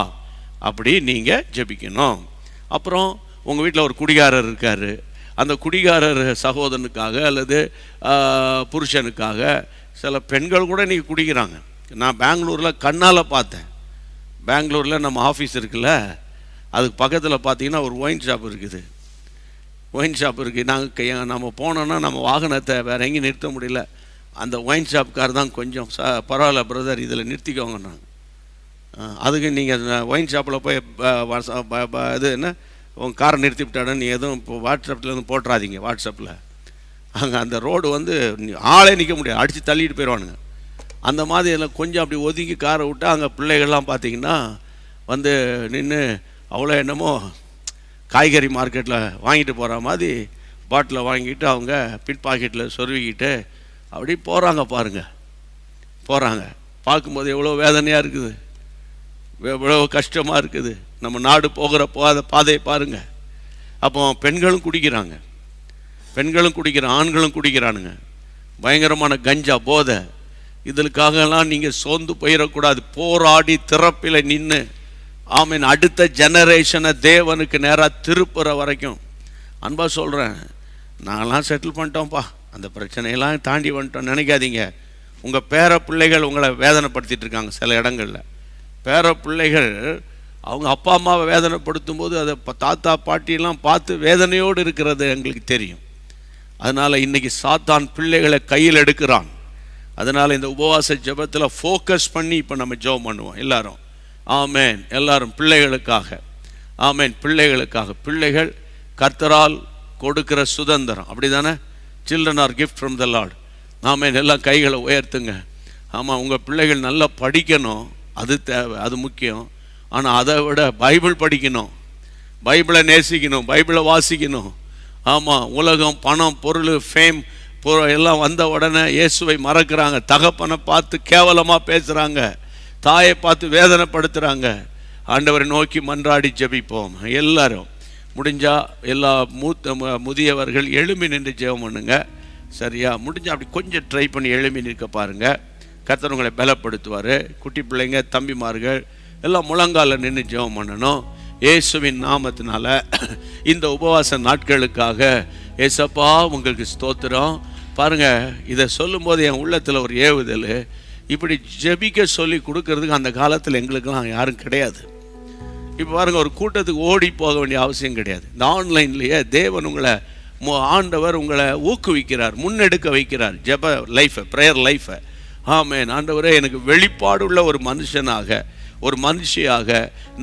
அப்படி நீங்கள் ஜெபிக்கணும். அப்புறம் உங்கள் வீட்டில் ஒரு குடிகாரர் இருக்கார். அந்த குடிகாரர் சகோதரனுக்காக அல்லது புருஷனுக்காக, சில பெண்கள் கூட இன்றைக்கி குடிக்கிறாங்க. நான் பெங்களூரில் கண்ணால் பார்த்தேன். பெங்களூரில் நம்ம ஆஃபீஸ் இருக்குல்ல, அதுக்கு பக்கத்தில் பார்த்தீங்கன்னா ஒரு ஒயின் ஷாப் இருக்குது. ஒயின் ஷாப் இருக்குது. நம்ம போனோன்னா நம்ம வாகனத்தை வேறு எங்கேயும் நிறுத்த முடியல. அந்த ஒயின் ஷாப்கார் தான் கொஞ்சம் பரவாயில்ல பிரதர், இதில் நிறுத்திக்கோங்க. நாங்கள் அதுக்கு நீங்கள் ஒயின் ஷாப்பில் போய் இது என்ன உங்கள் காரை நிறுத்தி விட்டாடன்னு நீ எதுவும் இப்போ வாட்ஸ்அப்லேருந்து போட்டுறாதீங்க. வாட்ஸ்அப்பில் அங்கே அந்த ரோடு வந்து ஆளே நிற்க முடியாது, அடித்து தள்ளிட்டு போயிடுவானுங்க. அந்த மாதிரி எல்லாம் கொஞ்சம் அப்படி ஒதுங்கி காரை விட்டால் அங்கே பிள்ளைகள்லாம் பார்த்திங்கன்னா வந்து நின்று அவ்வளோ என்னமோ காய்கறி மார்க்கெட்டில் வாங்கிட்டு போகிற மாதிரி பாட்டில் வாங்கிட்டு அவங்க பிட் பாக்கெட்டில் சொருவிக்கிட்டு அப்படி போகிறாங்க பாருங்கள். போகிறாங்க, பார்க்கும்போது எவ்வளோ வேதனையாக இருக்குது, எவ்வளோ கஷ்டமாக இருக்குது. நம்ம நாடு போகிற பாதையை பாருங்கள். அப்போ பெண்களும் குடிக்கிறாங்க, ஆண்களும் குடிக்கிறானுங்க. பயங்கரமான கஞ்சா போதை. இதற்காகலாம் நீங்கள் சோர்ந்து போயிடக்கூடாது. போராடி திறப்பில் நின்று ஆமீன் அடுத்த ஜெனரேஷனை தேவனுக்கு நேராக திருப்புற வரைக்கும். அன்பா சொல்கிறேன், நாங்களாம் செட்டில் பண்ணிட்டோம்ப்பா, அந்த பிரச்சனையெல்லாம் தாண்டி வந்துட்டோம் நினைக்காதீங்க. உங்கள் பேர பிள்ளைகள் உங்களை வேதனைப்படுத்திட்டு இருக்காங்க. சில இடங்களில் பேர பிள்ளைகள் அவங்க அப்பா அம்மாவை வேதனைப்படுத்தும் போது அதை தாத்தா பாட்டியெல்லாம் பார்த்து வேதனையோடு இருக்கிறது எங்களுக்கு தெரியும். அதனால் இன்றைக்கி சாத்தான் பிள்ளைகளை கையில் எடுக்கிறான். அதனால் இந்த உபவாச ஜெபத்தில் ஃபோக்கஸ் பண்ணி இப்போ நம்ம ஜெபம் பண்ணுவோம் எல்லாரும். ஆமேன். எல்லாரும் பிள்ளைகளுக்காக. ஆமேன். பிள்ளைகளுக்காக. பிள்ளைகள் கர்த்தரால் கொடுக்கிற சுதந்திரம், அப்படி தானே? Children are gift from the lord. Amen. எல்லாம் கைகளை உயர்த்துங்க. ஆமாம், உங்கள் பிள்ளைகள் நல்லா படிக்கணும், அது தேவை, அது முக்கியம். ஆனால் அதை விட பைபிள் படிக்கணும், பைபிளை நேசிக்கணும், பைபிளை வாசிக்கணும். ஆமாம், உலகம், பணம், பொருள், ஃபேம் எல்லாம் வந்த உடனே இயேசுவை மறக்கிறாங்க. தகப்பனை பார்த்து கேவலமாக பேசுகிறாங்க, தாயை பார்த்து வேதனைப்படுத்துகிறாங்க. ஆண்டவரை நோக்கி மன்றாடி ஜெபிப்போம். எல்லாரும் முடிஞ்சால் எல்லா முதியவர்கள் எழும்பி நின்று ஜெபம் பண்ணுங்க. சரியா? முடிஞ்சால் அப்படி கொஞ்சம் ட்ரை பண்ணி எழும்பி நிற்க பாருங்கள். கர்த்தர் உங்களை பலப்படுத்துவார். குட்டி பிள்ளைங்க, தம்பிமார்கள் எல்லாம் முழங்கால நின்று ஜெபம் பண்ணணும். இயேசுவின் நாமத்தினால இந்த உபவாச நாட்களுக்காக ஏசப்பா உங்களுக்கு ஸ்தோத்திரம். பாருங்க, இதை சொல்லும்போது என் உள்ளத்தில் ஒரு ஏவுதல், இப்படி ஜெபிக்க சொல்லி கொடுக்கறதுக்கு அந்த காலத்தில் எங்களுக்கெல்லாம் யாரும் கிடையாது. இப்போ பாருங்க, ஒரு கூட்டத்துக்கு ஓடி போக வேண்டிய அவசியம் கிடையாது. இந்த ஆன்லைன்லேயே தேவன் உங்களை ஆண்டவர் உங்களை ஊக்குவிக்கிறார், முன்னெடுக்க வைக்கிறார் ஜெப லைஃபை, ப்ரேயர் லைஃபை. ஆமென். ஆண்டவரே, எனக்கு வெளிப்பாடுள்ள ஒரு மனுஷனாக, ஒரு மனுஷியாக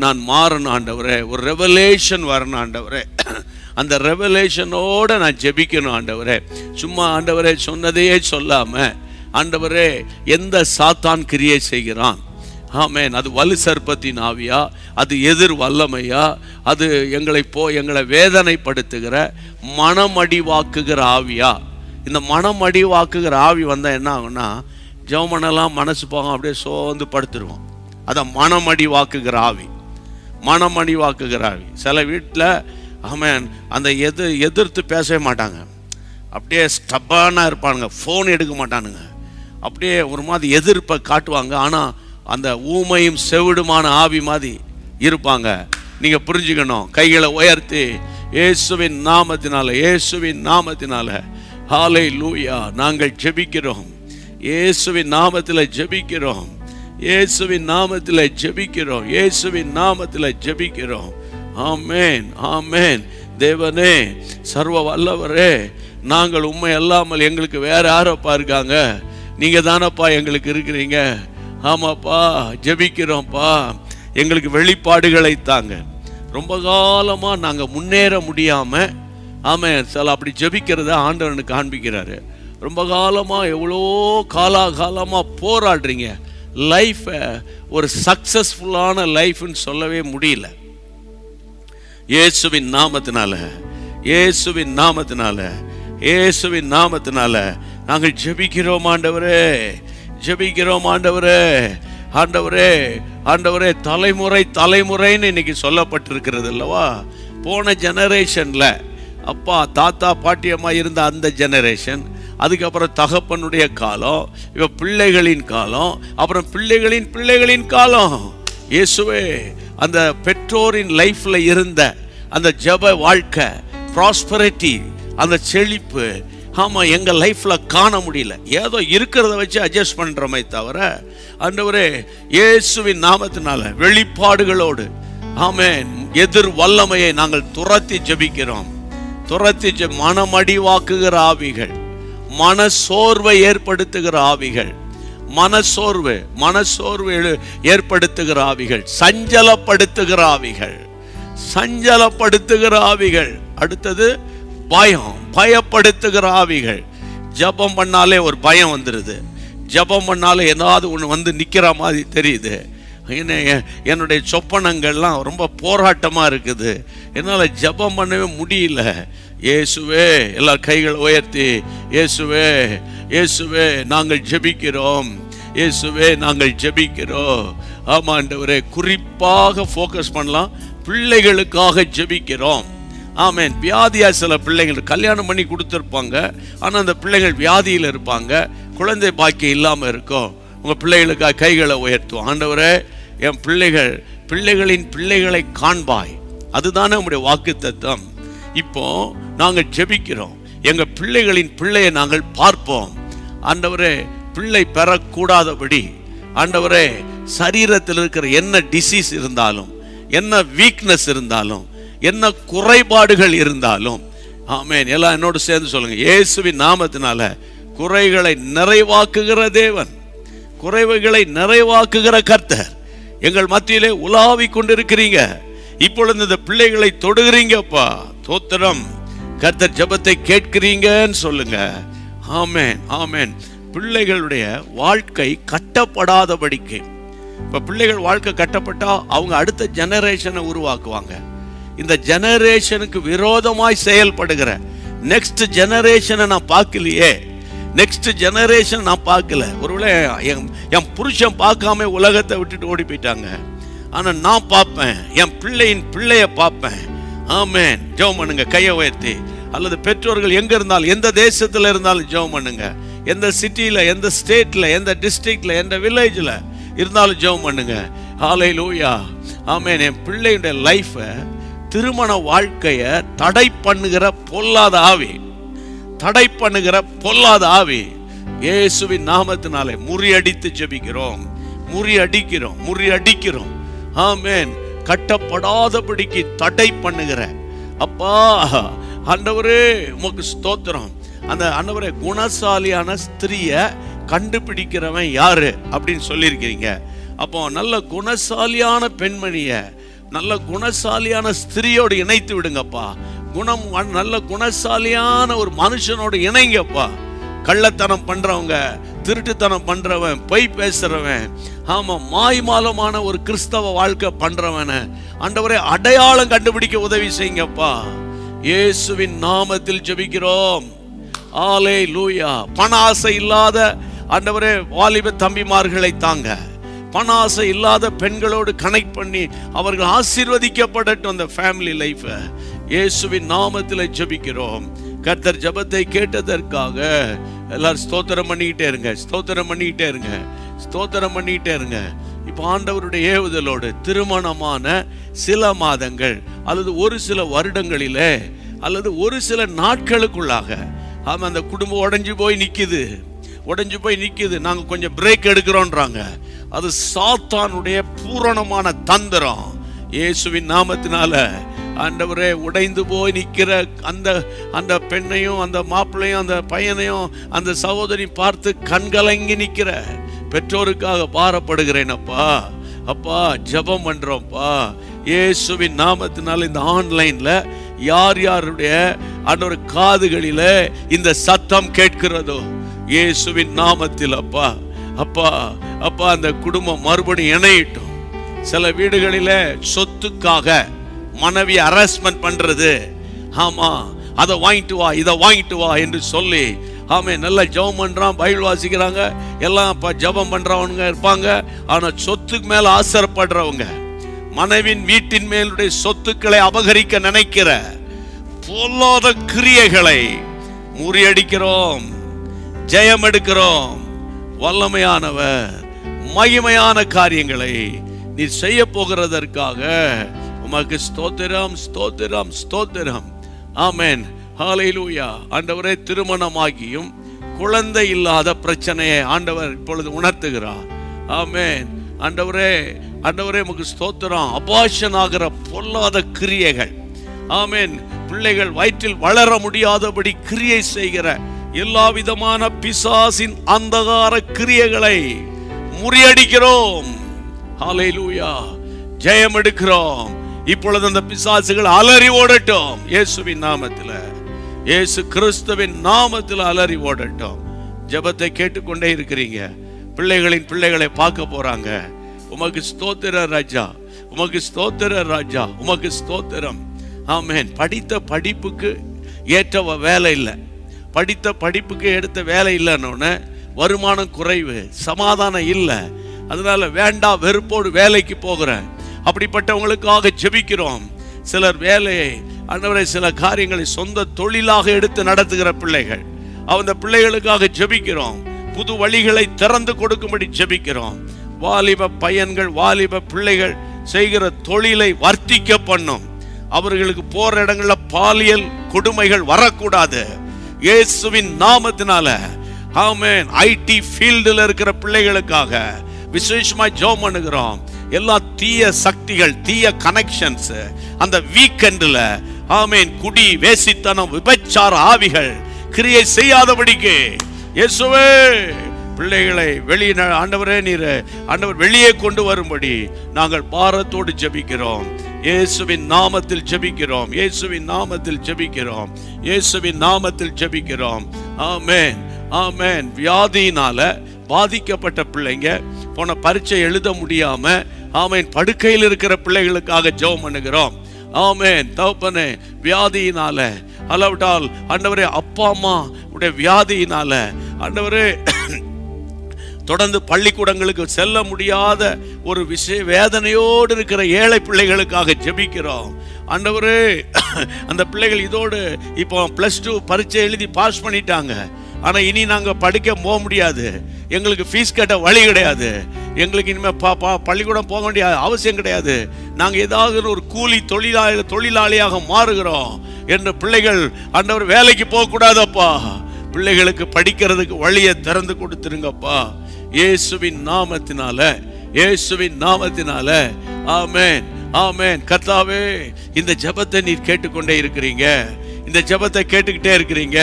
நான் மாறணும் ஆண்டவரே, ஒரு ரெவலேஷன் வரணும் ஆண்டவரே, அந்த ரெவலேஷனோடு நான் ஜெபிக்கணும் ஆண்டவரே. சும்மா ஆண்டவரே சொன்னதையே சொல்லாமல், ஆண்டவரே எந்த சாத்தான் கிரியை செய்கிறான், ஆமென், அது வலு சர்ப்பத்தின் ஆவியா, அது எதிர் வல்லமையா, அது எங்களை வேதனைப்படுத்துகிற மனமடிவாக்குகிற ஆவியா? இந்த மனமடிவாக்குகிற ஆவி வந்தால் என்ன ஆகும்னா, ஜெபமெல்லாம் மனசு போகும், அப்படியே சோர்ந்து படுத்துருவோம். அதான் மனமடிவாக்குகிற ஆவி, மனமடிவாக்குகிற ஆவி. சில வீட்டில் ஆமென் அந்த எதிர்த்து பேசவே மாட்டாங்க, அப்படியே ஸ்டப்பானாக இருப்பானுங்க, ஃபோன் எடுக்க மாட்டானுங்க, அப்படியே ஒரு மாதிரி எதிர்ப்பை காட்டுவாங்க. ஆனால் அந்த ஊமையும் செவிடுமான ஆவி மாதிரி இருப்பாங்க. நீங்கள் புரிஞ்சுக்கணும். கைகளை உயர்த்தி இயேசுவின் நாமத்தினால, இயேசுவின் நாமத்தினால ஹல்லேலூயா நாங்கள் ஜெபிக்கிறோம், இயேசுவின் நாமத்தில் ஜெபிக்கிறோம், இயேசுவின் நாமத்தில் ஜெபிக்கிறோம், இயேசுவின் நாமத்தில் ஜெபிக்கிறோம். ஆமென், ஆமென். தேவனே, சர்வ வல்லவரே, நாங்கள் உண்மை அல்லாமல் எங்களுக்கு வேற யாரப்பா இருக்காங்க? நீங்கள் தானப்பா எங்களுக்கு இருக்கிறீங்க. ஆமாப்பா, ஜெபிக்கிறோம்ப்பா, எங்களுக்கு வெளிப்பாடுகளை தாங்க. ரொம்ப காலமாக நாங்கள் முன்னேற முடியாமல், ஆமாம் சில அப்படி ஜெபிக்கிறத ஆண்டவனுக்கு காண்பிக்கிறாரு. ரொம்ப காலமாக எவ்வளோ காலமாக போராடுறீங்க, லைஃப்பை ஒரு சக்ஸஸ்ஃபுல்லான லைஃப்னு சொல்லவே முடியல. இயேசுவின் நாமத்தினால, இயேசுவின் நாமத்தினால, இயேசுவின் நாமத்தினால நாங்கள் ஜெபிக்கிறோம் ஆண்டவரே, ஜெபிக்கிறோம் ஆண்டவரே. ஆண்டவரே, ஆண்டவரே, தலைமுறைன்னு இன்னைக்கு சொல்லப்பட்டிருக்கிறது அல்லவா? போன ஜெனரேஷனில் அப்பா தாத்தா பாட்டியம்மா இருந்த அந்த ஜெனரேஷன், அதுக்கப்புறம் தகப்பனுடைய காலம், இப்போ பிள்ளைகளின் காலம், அப்புறம் பிள்ளைகளின் காலம். இயேசுவே, அந்த பெற்றோரின் லைஃப்பில் இருந்த அந்த ஜெப வாழ்க்கை, ப்ராஸ்பரிட்டி, அந்த செழிப்பு, ஆமாம் எங்கள் லைஃப்பில் காண முடியல. ஏதோ இருக்கிறத வச்சு அட்ஜஸ்ட் பண்ணுறோமே தவிர, ஆண்டவரே இயேசுவின் நாமத்தினால வெளிப்பாடுகளோடு, ஆமென், எதிர் வல்லமையை நாங்கள் துரத்தி ஜெபிக்கிறோம். துரத்தி மனமடிவாக்குகிற ஆவிகள், மனசோர்வை ஏற்படுத்துகிற ஆவிகள், மனசோர்வு ஏற்படுத்துகிற ஆவிகள், சஞ்சலப்படுத்துகிற ஆவிகள், அடுத்தது பயப்படுத்துகிற ஆவிகள். ஜபம் பண்ணாலே ஒரு பயம் வந்துடுது, ஜபம் பண்ணாலே ஏதாவது ஒன்று வந்து நிற்கிற மாதிரி தெரியுது. என்னுடைய சொப்பனங்கள்லாம் ரொம்ப போராட்டமாக இருக்குது, என்னால் ஜபம் பண்ணவே முடியல. இயேசுவே, எல்லா கைகளை உயர்த்தி, இயேசுவே, இயேசுவே நாங்கள் ஜெபிக்கிறோம், இயேசுவே நாங்கள் ஜெபிக்கிறோம். ஆமாண்டவரே, குறிப்பாக ஃபோக்கஸ் பண்ணலாம், பிள்ளைகளுக்காக ஜெபிக்கிறோம். ஆமென். வியாதியாக சில பிள்ளைகள் கல்யாணம் பண்ணி கொடுத்துருப்பாங்க, ஆனால் அந்த பிள்ளைகள் வியாதியில் இருப்பாங்க, குழந்தை பாக்கியம் இல்லாமல் இருக்கும். உங்கள் பிள்ளைகளுக்காக கைகளை உயர்த்துவோம். ஆண்டவரே, என் பிள்ளைகளின் பிள்ளைகளை காண்பாய், அதுதானே உங்களுடைய வாக்கு தத்தம். இப்போ நாங்கள் ஜெபிக்கிறோம், எங்கள் பிள்ளைகளின் பிள்ளையை நாங்கள் பார்ப்போம். ஆண்டவரே, பிள்ளை பெறக்கூடாதபடி, ஆண்டவரே, சரீரத்தில் இருக்கிற என்ன டிசீஸ் இருந்தாலும், என்ன வீக்னஸ் இருந்தாலும், என்ன குறைபாடுகள் இருந்தாலும், ஆமென், எல்லாம் என்னோடு சேர்ந்து சொல்லுங்க. இயேசுவின் நாமத்தினால குறைகளை நிறைவாக்குகிற தேவன், குறைவுகளை நிறைவாக்குகிற கர்த்தர் எங்கள் மத்தியிலே உலாவி கொண்டிருக்கிறீங்க. இப்பொழுது இந்த பிள்ளைகளை தொடுகிறீங்கப்பா, தோத்திரம். கர்த்தர் ஜெபத்தை கேட்கிறீங்கன்னு சொல்லுங்க. ஆமென், ஆமென். பிள்ளைகளுடைய வாழ்க்கை கட்டப்படாதபடிக்கு, இப்போ பிள்ளைகள் வாழ்க்கை கட்டப்பட்டா அவங்க அடுத்த ஜெனரேஷனை உருவாக்குவாங்க. இந்த ஜெனரேஷனுக்கு விரோதமாய் செயல்படுகிற நெக்ஸ்ட் ஜெனரேஷனை நான் பார்க்கலையே, நெக்ஸ்ட் ஜெனரேஷன் நான் பார்க்கல. ஒருவேளை என் புருஷன் பார்க்காம உலகத்தை விட்டுட்டு ஓடி போயிட்டாங்க, ஆனால் நான் பார்ப்பேன், என் பிள்ளைய பார்ப்பேன். ஆமென். ஜெபம் பண்ணுங்க கையை உயர்த்தி. அல்லது பெற்றோர்கள் எங்க இருந்தாலும், எந்த தேசத்தில் இருந்தாலும் ஜெபம் பண்ணுங்க. எந்த சிட்டியில், எந்த ஸ்டேட்டில், எந்த டிஸ்ட்ரிக்ட்ல, எந்த வில்லேஜில் இருந்தாலும் ஜெபம் பண்ணுங்க. ஹல்லேலூயா. ஆமென். என் பிள்ளையுடைய லைஃபை, திருமண வாழ்க்கையை தடை பண்ணுகிற பொல்லாத ஆவி, தடை பண்ணுகிற பொல்லாத ஆவி இயேசுவின் நாமத்தினாலே முறியடித்து ஜெபிக்கிறோம், முறியடிக்கிறோம். ஆமென். கட்டப்படாதபடிக்கு தடை பண்ணுகிற அப்பா ஆண்டவரே உமக்கு ஸ்தோத்திரம். அந்த ஆண்டவரே குணசாலியான ஸ்திரிய கண்டுபிடிக்கிறவன் யாரு அப்படின்னு சொல்லியிருக்கிறீங்க. அப்போ நல்ல குணசாலியான பெண்மணிய நல்ல குணசாலியான ஸ்திரியோடு இணைத்து விடுங்கப்பா. நல்ல குணசாலியான ஒரு மனுஷனோடு இணைங்கப்பா. கள்ளத்தனம் பண்றவங்க, திருட்டுத்தனம் பண்றவன், பொய் பேசுறவன், ஆமா மாய்மாலமான ஒரு கிறிஸ்தவ வாழ்க்கை பண்றவன ஆண்டவரே அடையாளம் கண்டுபிடிக்க உதவி செய்யுங்கப்பா. இயேசுவின் நாமத்தில் ஜெபிக்கிறோம். அல்லேலூயா. பண ஆசை இல்லாத ஆண்டவரே வாலிப தம்பிமார்களை தாங்க. பண ஆசை இல்லாத பெண்களோடு கனெக்ட் பண்ணி அவர்கள் ஆசீர்வதிக்கப்படட்டும் அந்த ஃபேமிலி லைஃப். இயேசுவின் நாமத்தில் ஜெபிக்கிறோம். கர்த்தர் ஜெபத்தை கேட்டதற்காக எல்லாரும் ஸ்தோத்திரம் பண்ணிக்கிட்டே இருங்க. இப்போ ஆண்டவருடைய ஏவுதலோடு திருமணமான சில மாதங்கள் அல்லது ஒரு சில வருடங்களிலே அல்லது ஒரு சில நாட்களுக்குள்ளாக அந்த குடும்பம் உடைஞ்சு போய் நிக்குது. நாங்க கொஞ்சம் பிரேக் எடுக்கிறோன்றாங்க. அது சாத்தானுடைய பூரணமான தந்திரம். இயேசுவின் நாமத்தினால ஆண்டவரே உடைந்து போய் நிற்கிற அந்த பெண்ணையும் அந்த மாப்பிள்ளையும் அந்த பையனையும் அந்த சகோதரியும் பார்த்து கண்கலங்கி நிற்கிற பெற்றோருக்காக பாரப்படுகிறேன் அப்பா ஜெபம் பண்றோம்ப்பா. இயேசுவின் நாமத்தினால இந்த ஆன்லைன்ல யாருடைய ஆண்டவர் காதுகளில இந்த சத்தம் கேட்கிறதோ இயேசுவின் நாமத்தில் அப்பா அந்த குடும்பம் மறுபடியும் இணையட்டும். சில வீடுகளில சொத்துக்காக மனைவி ஹராஸ்மென்ட் பண்றது, ஆமா அதை வாங்கிட்டு வா இதை வாங்கிட்டு வா என்று சொல்லி ஆமே நல்லா ஜெபம் பண்றான், பைபிள் வாசிக்கிறாங்க, எல்லாம் ஜெபம் பண்றவங்க இருப்பாங்க. ஆனா சொத்துக்கு மேல ஆசைப்படுறவங்க, மனைவின் வீட்டின் மேலுடைய சொத்துக்களை அபகரிக்க நினைக்கிற பொல்லாத கிரியைகளை முறியடிக்கிறோம், ஜெயம் எடுக்கிறோம். வல்லமையானவர் மகிமையான காரியங்களை நீ செய்ய போகிறதற்காக உமக்கு ஸ்தோத்திரம். ஆமென். ஹல்லேலூயா. ஆண்டவரே திருமணமாகியும் குழந்தை இல்லாத பிரச்சனையை ஆண்டவர் இப்பொழுது உணர்த்துகிறார். ஆமென். ஆண்டவரே உமக்கு ஸ்தோத்திரம். அபார்ஷன் ஆகிற பொல்லாத கிரியைகள், ஆமென், பிள்ளைகள் வயிற்றில் வளர முடியாதபடி கிரியை செய்கிற எல்லா விதமான பிசாசின் அந்தகார கிரியைகளை முறியடிக்கிறோம். ஹல்லேலூயா. ஜெயம் எடுக்கிறோம். இப்பொழுது அந்த பிசாசுகள் அலறி ஓடட்டும் இயேசுவின் நாமத்தில், இயேசு கிறிஸ்துவின் நாமத்தில் அலறி ஓடட்டும். ஜெபத்தை கேட்டுக்கொண்டே இருக்கிறீங்க. பிள்ளைகளை பார்க்க போறாங்க. உமக்கு ஸ்தோத்திரம் ராஜா, உமக்கு ஸ்தோத்திரம். ஆமென். படித்த படிப்புக்கு ஏற்ற வேலை இல்லை, படித்த படிப்புக்கு எடுத்த வேலை இல்லைன்னு வருமானம் குறைவு, சமாதானம் இல்லை, அதனால வேண்டாம் வெறுப்போடு வேலைக்கு போகிறேன். அப்படிப்பட்டவங்களுக்காக ஜெபிக்கிறோம். சிலர் வேலையை ஆண்டவரே சில காரியங்களை சொந்த தொழிலாக எடுத்து நடத்துகிற பிள்ளைகள், அந்த பிள்ளைகளுக்காக ஜெபிக்கிறோம். புது வழிகளை திறந்து கொடுக்கும்படி ஜெபிக்கிறோம். வாலிப பையன்கள் வாலிப பிள்ளைகள் செய்கிற தொழிலை வர்த்திக்க பண்ணும். அவர்களுக்கு போற இடங்கள்ல பாலியல் கொடுமைகள் வரக்கூடாது இயேசுவின் நாமத்தினால. ஆமென். ஐடி ஃபீல்டில் இருக்கிற பிள்ளைகளுக்காக விசேஷமா ஜெபம் பண்ணுகிறோம். எல்லா தீய சக்திகள், தீய கனெக்ஷன்ஸ் அந்த வீக்கெண்ட்ல ஆமென் குடி, வேசித்தனம், விபச்சார ஆவிகள் கிரியை செய்யாதபடிக்கு இயேசுவே பிள்ளைகளை ஆண்டவரே நீர் ஆண்டவர் வெளியே கொண்டு வரும்படி நாங்கள் பாரத்தோடு ஜெபிக்கிறோம். இயேசுவின் நாமத்தில் ஜெபிக்கிறோம். இயேசுவின் நாமத்தில் ஜெபிக்கிறோம். ஆமென், ஆமென். வியாதியினால பாதிக்கப்பட்ட பிள்ளைங்க, போன பரீட்சை எழுத முடியாம ஆமென் படுக்கையில் இருக்கிற பிள்ளைகளுக்காக ஜெபம் பண்ணுகிறோம். ஆமென். தகப்பனே வியாதியினால அளவிட்டால் ஆண்டவரே அப்பா அம்மா உடைய வியாதியினால ஆண்டவரே தொடர்ந்து பள்ளிக்கூடங்களுக்கு செல்ல முடியாத ஒரு வேதனையோடு இருக்கிற ஏழை பிள்ளைகளுக்காக ஜெபிக்கிறோம். ஆண்டவரே அந்த பிள்ளைகள் இதோடு இப்போ +2 பரீட்சை எழுதி பாஸ் பண்ணிட்டாங்க. ஆனால் இனி நாங்கள் படிக்க போக முடியாது, எங்களுக்கு ஃபீஸ் கட்ட வழி கிடையாது, எங்களுக்கு இனிமேல் பள்ளிக்கூடம் போக வேண்டிய அவசியம் கிடையாது, நாங்கள் ஏதாவது ஒரு கூலி தொழிலாளியாக மாறுகிறோம் என்று பிள்ளைகள் ஆண்டவர் வேலைக்கு போகக்கூடாதப்பா, பிள்ளைகளுக்கு படிக்கிறதுக்கு வழியை திறந்து கொடுத்துருங்கப்பா இயேசுவின் நாமத்தினால, இயேசுவின் நாமத்தினால. ஆமென், ஆமென். கர்த்தாவே, இந்த ஜெபத்தை நீர் கேட்டுக்கொண்டே இருக்கிறீங்க, இந்த ஜெபத்தை கேட்டுக்கிட்டே இருக்கிறீங்க.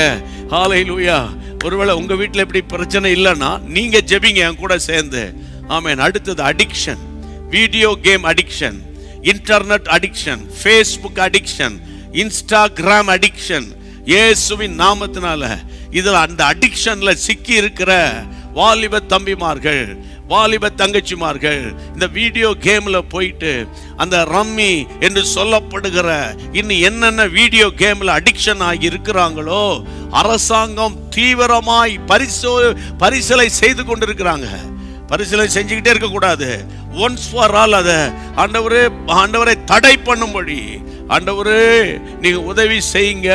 ஹல்லேலூயா. ஒருவேளை உங்க வீட்டில் இப்படி பிரச்சனை இல்லைன்னா நீங்க ஜெபிங்க என் கூட சேர்ந்து. ஆமென். அடுத்தது addiction, video game addiction, internet addiction, Facebook addiction, Instagram addiction. இயேசுவின் நாமத்தினால இதில் அந்த அடிக்ஷன்ல சிக்கி இருக்கிற வாலிப தம்பிமார்கள், வாலிப தங்கச்சிமார்கள் இந்த வீடியோ கேம்ல போயிட்டு அந்த ரம்மி என்று சொல்லப்படுகிற இன்னும் என்னென்ன வீடியோ கேம்ல அடிக்ஷன் ஆகி இருக்கிறாங்களோ, அரசாங்கம் தீவிரமாய் பரிசீலனை செய்து கொண்டிருக்கிறாங்க. பரிசீலனை செஞ்சுக்கிட்டே இருக்க கூடாது. ஒன்ஸ் ஃபார் ஆல் அதை ஆண்டவரை தடை பண்ணும்படி ஆண்டவரே நீங்க உதவி செய்யுங்க.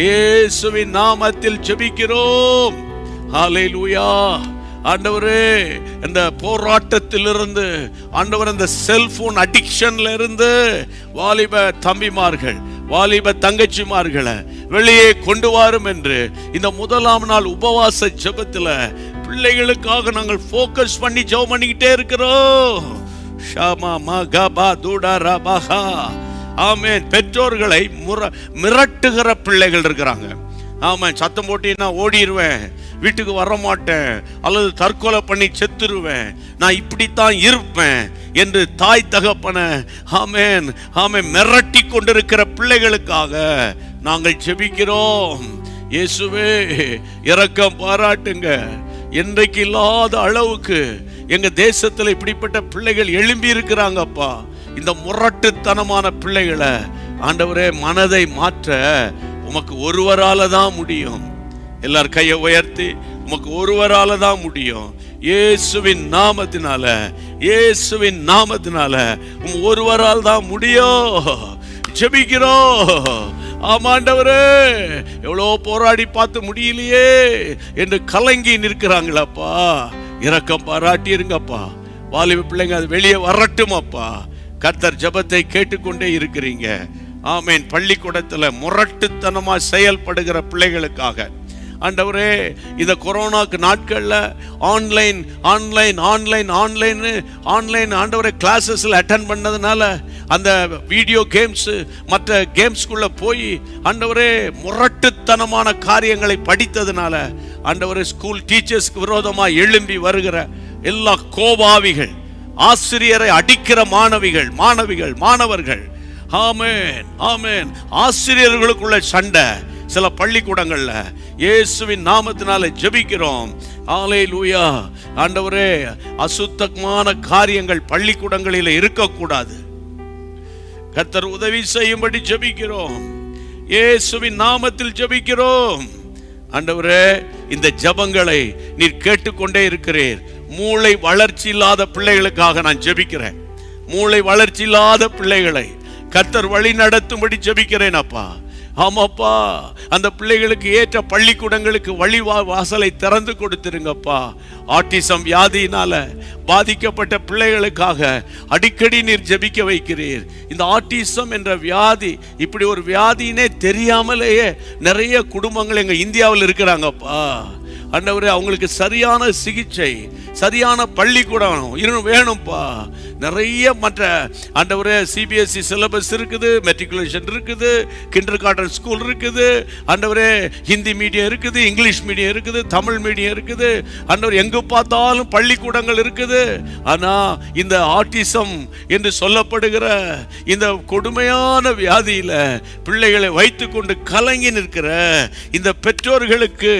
இயேசுவின் நாமத்தில் ஜெபிக்கிறோம். ஹல்லேலூயா. ஆண்டவரே, இந்த போராட்டத்திலிருந்து ஆண்டவர், இந்த செல்போன் அடிக்ஷன்ல இருந்து வாலிப தம்பிமார்கள், வாலிப தங்கச்சிமார்களை வெளியே கொண்டு வரும் என்று இந்த முதலாம் நாள் உபவாச ஜெபத்துல பிள்ளைகளுக்காக நாங்கள் போக்கஸ் பண்ணி ஜெபம் பண்ணிக்கிட்டே இருக்கிறோம். ஷாமா மகபா துடரபஹா. ஆமென். பெற்றோர்களை மிரட்டுகிற பிள்ளைகள் இருக்கிறாங்க. ஆமாம், சத்தம் போட்டீங்கன்னா ஓடிடுவேன், வீட்டுக்கு வர மாட்டேன், அல்லது தற்கொலை பண்ணி செத்துருவேன், நான் இப்படித்தான் இருப்பேன் என்று தாய் தகப்பன ஆமென் ஆமென் மிரட்டி கொண்டிருக்கிற பிள்ளைகளுக்காக நாங்கள் ஜெபிக்கிறோம். இயேசுவே இரக்கம் பாராட்டுங்க. என்றைக்கு இல்லாத அளவுக்கு எங்க தேசத்துல இப்படிப்பட்ட பிள்ளைகள் எழும்பி இருக்கிறாங்கப்பா. இந்த முரட்டுத்தனமான பிள்ளைகளை ஆண்டவரே மனதை மாற்ற உமக்கு ஒருவரால தான் முடியும். எல்லார் கையை உயர்த்தி, உமக்கு ஒருவரால தான் முடியும். இயேசுவின் நாமத்தினால, இயேசுவின் நாமத்தினால ஒருவரால் தான் முடியும். ஜெபிக்கிறோம். ஆமாண்டவரே, எவ்வளோ போராடி பார்த்து முடியலையே என்று கலங்கி நிற்கிறாங்களப்பா. இரக்கம் பாராட்டி இருங்கப்பா. வாலிப பிள்ளைங்க அது வெளியே வரட்டும் அப்பா. கர்த்தர் ஜெபத்தை கேட்டுக்கொண்டே இருக்கிறீங்க. ஆமென். பள்ளிக்கூடத்துல முரட்டுத்தனமா செயல்படுகிற பிள்ளைகளுக்காக ஆண்டவரே, இந்த கொரோனாக்கு நாட்கள்ல online online online online online ஆண்டவரே கிளாஸஸ்ல அட்டென்ட் பண்ணதுனால அந்த வீடியோ கேம்ஸ் மற்ற கேம்ஸ்குள்ள போய் ஆண்டவரே முரட்டுத்தனமான காரியங்களை படித்ததுனால ஆண்டவரே ஸ்கூல் டீச்சர்ஸ்க்கு விரோதமா எழும்பி வருகிற எல்லா கோபாவிகள், ஆசிரியரை அடிக்கிற மாணவர்கள் ஆமென் ஆமென். ஆசிரியர்களுக்குள்ள சண்டை சில பள்ளிக்கூடங்கள்ல இயேசுவின் நாமத்தினால ஜெபிக்கிறோம். ஹல்லேலூயா. ஆண்டவரே, அசுத்தமான காரியங்கள் பள்ளிக்கூடங்களில் இருக்கக்கூடாது. கர்த்தர் உதவி செய்யும்படி ஜெபிக்கிறோம். இயேசுவின் நாமத்தில் ஜெபிக்கிறோம். ஆண்டவரே, இந்த ஜெபங்களை நீர் கேட்டுக்கொண்டே இருக்கிறீர். மூளை வளர்ச்சி இல்லாத பிள்ளைகளுக்காக நான் ஜெபிக்கிறேன். மூளை வளர்ச்சி இல்லாத பிள்ளைகளை கர்த்தர் வழி நடத்தும்படி ஜெபிக்கிறேன் அப்பா. ஆமாப்பா, அந்த பிள்ளைகளுக்கு ஏற்ற பள்ளிக்கூடங்களுக்கு வழி வாசலை திறந்து கொடுத்துருங்கப்பா. ஆட்டிசம் வியாதியினால பாதிக்கப்பட்ட பிள்ளைகளுக்காக அடிக்கடி நீர் ஜெபிக்க வைக்கிறீர். இந்த ஆட்டிசம் என்ற வியாதி இப்படி ஒரு வியாதினே தெரியாமலேயே நிறைய குடும்பங்கள் எங்க இந்தியாவில் இருக்கிறாங்கப்பா. ஆண்டவரே, அவங்களுக்கு சரியான சிகிச்சை, சரியான பள்ளிக்கூடம் வேணும்ப்பா. நிறைய மற்ற ஆண்டவரே சிபிஎஸ்இ சிலபஸ் இருக்குது, மெட்ரிகுலேஷன் இருக்குது, கிண்டர் கார்டன் ஸ்கூல் இருக்குது, ஆண்டவரே ஹிந்தி மீடியம் இருக்குது, இங்கிலீஷ் மீடியம் இருக்குது, தமிழ் மீடியம் இருக்குது. ஆண்டவர் எங்கு பார்த்தாலும் பள்ளிக்கூடங்கள் இருக்குது. ஆனா இந்த ஆட்டிசம் என்று சொல்லப்படுகிற இந்த கொடுமையான வியாதியில பிள்ளைகளை வைத்து கொண்டு கலங்கி நிற்கிற இந்த பெற்றோர்களுக்கு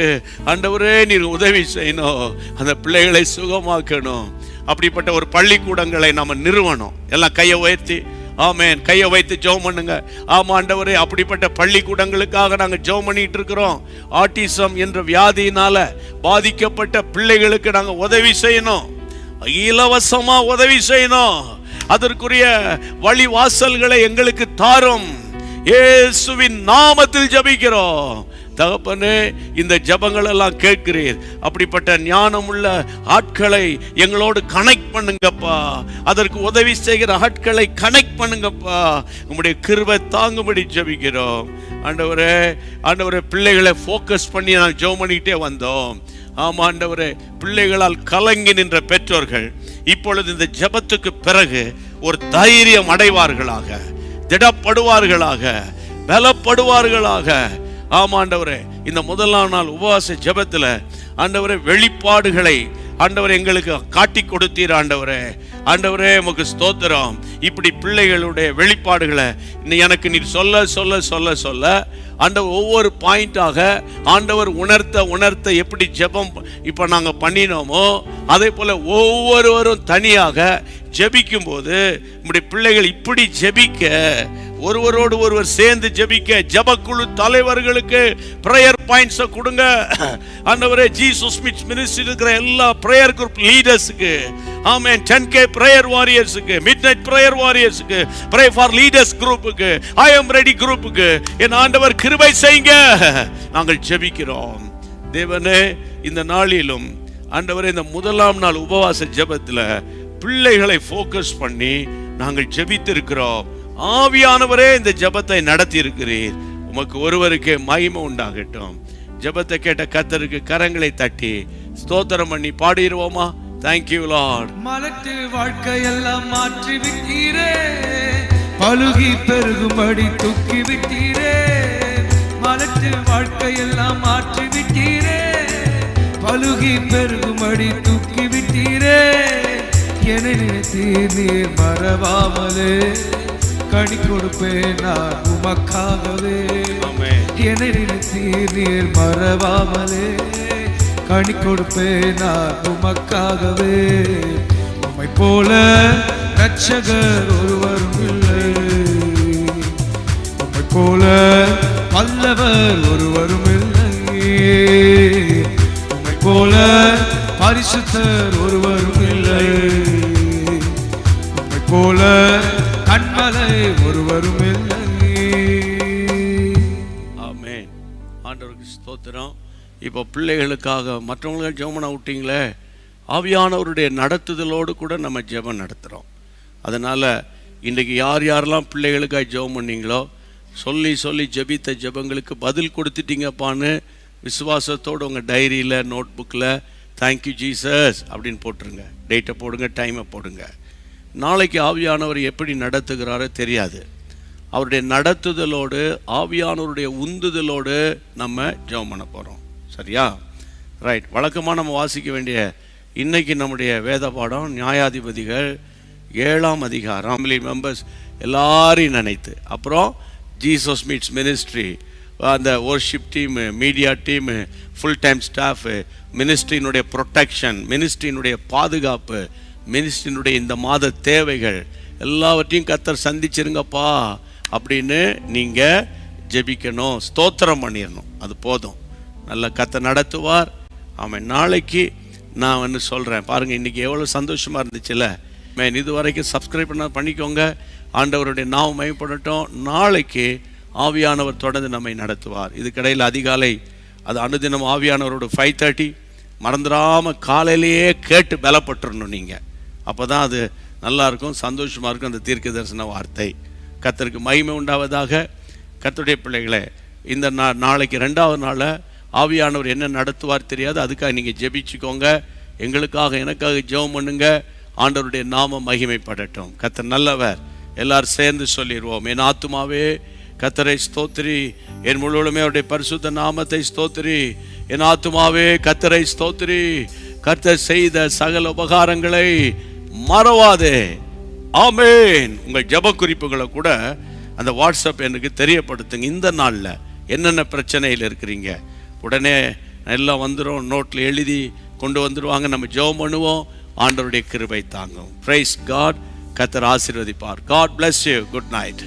ஆண்டவரே நீர் உதவி செய்யணும். அந்த பிள்ளைகளை சுகமாக்கணும். அப்படிப்பட்ட ஒரு பள்ளிக்கூடங்களை நாம நிறுவனம். எல்லாம் கையை உயர்த்தி ஆமென், கையை வைத்து ஜெபம் பண்ணுங்க. ஆமா ஆண்டவரே, அப்படிப்பட்ட பள்ளிக்கூடங்களுக்காக நாங்க ஜெபம் பண்ணிட்டு இருக்கிறோம். ஆட்டிசம் என்ற வியாதியினால பாதிக்கப்பட்ட பிள்ளைகளுக்கு நாங்க உதவி செய்யணும், இலவசமா உதவி செய்யணும். அதற்குரிய வழி வாசல்களை எங்களுக்கு தாரும். இயேசுவின் நாமத்தில் ஜெபிக்கிறோம். தகப்பனே, இந்த ஜெபங்கள் எல்லாம் கேட்கிறீர். அப்படிப்பட்ட ஞானமுள்ள ஆட்களை எங்களோடு கனெக்ட் பண்ணுங்கப்பா. அதற்கு உதவி செய்கிற ஆட்களை கனெக்ட் பண்ணுங்கப்பா. உங்களுடைய கிருபை தாங்கும்படி ஜெபிக்கிறோம். ஆண்டவரே, ஆண்டவரே, பிள்ளைகளை ஃபோக்கஸ் பண்ணி நான் ஜெபம் பண்ணிக்கிட்டே வந்தோம். ஆமா ஆண்டவரே, பிள்ளைகளால் கலங்கி நின்ற பெற்றோர்கள் இப்பொழுது இந்த ஜெபத்துக்கு பிறகு ஒரு தைரியம் அடைவார்களாக, திடப்படுவார்களாக, பலப்படுவார்களாக. ஆமா ஆண்டவரே, இந்த முதலாம் நாள் உபவாச ஜெபத்தில் ஆண்டவரே வெளிப்பாடுகளை ஆண்டவரே எங்களுக்கு காட்டி கொடுத்தீர். ஆண்டவரே, ஆண்டவரே உமக்கு ஸ்தோத்திரம். இப்படி பிள்ளைகளுடைய வெளிப்பாடுகளை எனக்கு நீ சொல்ல சொல்ல சொல்ல சொல்ல ஆண்டவர் ஒவ்வொரு பாயிண்டாக ஆண்டவர் உணர்த்த எப்படி ஜெபம் இப்போ நாங்கள் பண்ணினோமோ அதே போல ஒவ்வொருவரும் தனியாக ஜெபிக்கும் போது நம்முடைய பிள்ளைகள் இப்படி ஜெபிக்க, ஒருவரோடு ஒருவர் சேர்ந்து ஜெபிக்க, ஜெபக்குழு தலைவர்களுக்கு பிரேயர் பாயிண்ட்ஸ் கொடுங்க. ஆண்டவரே, ஜீசஸ் மீட்ஸ் மினிஸ்ட்ரி இருக்கிற எல்லா பிரேயர் குரூப் லீடர்ஸ்க்கு, ஆமென், 10K பிரேயர் வாரியர்ஸ்க்கு, மிட்நைட் பிரேயர் வாரியர்ஸ்க்கு, பிரே ஃபார் லீடர்ஸ் குரூப்புக்கு, ஐ அம் ரெடி குரூப்புக்கு என் ஆண்டவர் கிருபை செய்யுங்க. நாங்கள் ஜெபிக்கிறோம். தேவனே, இந்த நாளிலும் ஆண்டவரே, இந்த முதலாம் நாள் உபவாச ஜெபத்தில் பிள்ளைகளை ஃபோக்கஸ் பண்ணி நாங்கள் ஜெபித்திருக்கிறோம். ஆவியானவரே இந்த ஜெபத்தை நடத்தி இருக்கிறீர். உமக்கு ஒருவருக்கே மகிமை உண்டாகட்டும். ஜெபத்தை கேட்ட கர்த்தருக்கு கரங்களை தட்டி ஸ்தோத்திரம் பண்ணி பாடிடுவோமா? Thank you Lord. மலட்டு வாழ்க்கையெல்லாம் மாற்றி விட்டீரே, பழுகி பெருகும்படி தூக்கி விட்டீரே. மலட்டு வாழ்க்கையெல்லாம் மாற்றி விட்டீரே, பழுகி பெருகும்படி தூக்கி விட்டீரே. என்னை நினைத்தீர் நீர் மறவாமலே, கனி கொடுப்பேன் நான் உமக்காகவே. என்னை நினைத்தீர் நீர் மறவாமலே, கனி கொடுப்பேன் நான் உமக்காகவே. உம்மை போல இரட்சகர் ஒருவரும் இல்லை, உம்மை போல வல்லவர் ஒருவரும் இல்லை, உம்மை போல பரிசுத்தர் ஒருவரும் இல்லை, உம்மை போல கண்மலை ஒருவரும் இல்லை. ஆமென். ஆண்டவருக்கு ஸ்தோத்திரம். இப்போ பிள்ளைகளுக்காக மற்றவங்களுக்கு ஜெபம் பண்ண விட்டீங்களே, ஆவியானவருடைய நடத்துதலோடு கூட நம்ம ஜெபம் நடத்துகிறோம். அதனால் இன்றைக்கி யார் யாரெல்லாம் பிள்ளைகளுக்காக ஜெபம் பண்ணீங்களோ சொல்லி சொல்லி ஜெபித்த ஜெபங்களுக்கு பதில் கொடுத்துட்டீங்கப்பான்னு விசுவாசத்தோடு உங்கள் டைரியில், நோட் புக்கில் தேங்க்யூ ஜீசஸ் அப்படின்னு போட்டுருங்க. டேட்டை போடுங்க, டைமை போடுங்க. நாளைக்கு ஆவியானவர் எப்படி நடத்துகிறாரோ தெரியாது. அவருடைய நடத்துதலோடு, ஆவியானவருடைய உந்துதலோடு நம்ம ஜெபம் பண்ண போகிறோம். சரியா? ரைட். வழக்கமாக நம்ம வாசிக்க வேண்டிய இன்னைக்கு நம்முடைய வேத பாடம் நியாயாதிபதிகள் 7ஆம் அதிகாரம். ஃபேமிலி மெம்பர்ஸ் எல்லாரையும் நினைத்து, அப்புறம் ஜீசஸ் மீட்ஸ் மினிஸ்ட்ரி, அந்த worship team, media team, full time staff, மினிஸ்ட்ரியினுடைய ப்ரொடெக்ஷன், மினிஸ்ட்ரியினுடைய பாதுகாப்பு, மினிஸ்ட்ரியினுடைய இந்த மாத தேவைகள் எல்லாவற்றையும் கர்த்தர் சந்திச்சிருங்கப்பா அப்படின்னு நீங்கள் ஜெபிக்கணும், ஸ்தோத்திரம் பண்ணிடணும். அது போதும். நல்ல கர்த்தர் நடத்துவார். ஆமாம். நாளைக்கு நான் வந்து சொல்கிறேன் பாருங்கள், இன்றைக்கி எவ்வளோ சந்தோஷமாக இருந்துச்சுல்ல. மேன், இது வரைக்கும் சப்ஸ்கிரைப் பண்ணிக்கோங்க. ஆண்டவருடைய நாமம் மகிமைப்படட்டும். நாளைக்கு ஆவியானவர் தொடர்ந்து நம்மை நடத்துவார். இதுக்கிடையில் அதிகாலை அது அனுதினம் ஆவியானவரோட 5:30 மறந்துடாமல் காலையிலேயே கேட்டு பலப்பட்டுறணும் நீங்கள். அப்போ தான் அது நல்லாயிருக்கும், சந்தோஷமாக இருக்கும். அந்த தீர்க்க தரிசன வார்த்தை கர்த்தருக்கு மகிமை உண்டாவதாக. கர்த்தருடைய பிள்ளைகளே, இந்த நாளைக்கு 2வது நாளில் ஆவியானவர் என்ன நடத்துவார் தெரியாது. அதுக்காக நீங்கள் ஜெபிச்சுக்கோங்க. எங்களுக்காக, எனக்காக ஜெபம் பண்ணுங்க. ஆண்டவருடைய நாமம் மகிமைப்படட்டும். கர்த்தர் நல்லவர். எல்லாரும் சேர்ந்து சொல்லிடுவோம். என் ஆத்துமாவே கர்த்தரை ஸ்தோத்திரி, என் முழுவதுமே அவருடைய பரிசுத்த நாமத்தை ஸ்தோத்திரி. என் ஆத்துமாவே கர்த்தரை ஸ்தோத்திரி, கர்த்தர் செய்த சகல உபகாரங்களை மறவாதே. ஆமென். உங்கள் ஜெப குறிப்புகளை கூட அந்த வாட்ஸ்அப் எனக்கு தெரியப்படுத்துங்க. இந்த நாளில் என்னென்ன பிரச்சனையில் இருக்கிறீங்க, உடனே எல்லாம் வந்துடும், நோட்டில் எழுதி கொண்டு வந்துடுவாங்க. நம்ம ஜெபம் பண்ணுவோம். ஆண்டவருடைய கிருபை தாங்கும். Praise God. கர்த்தர் ஆசீர்வதிப்பார். God bless you. Good night.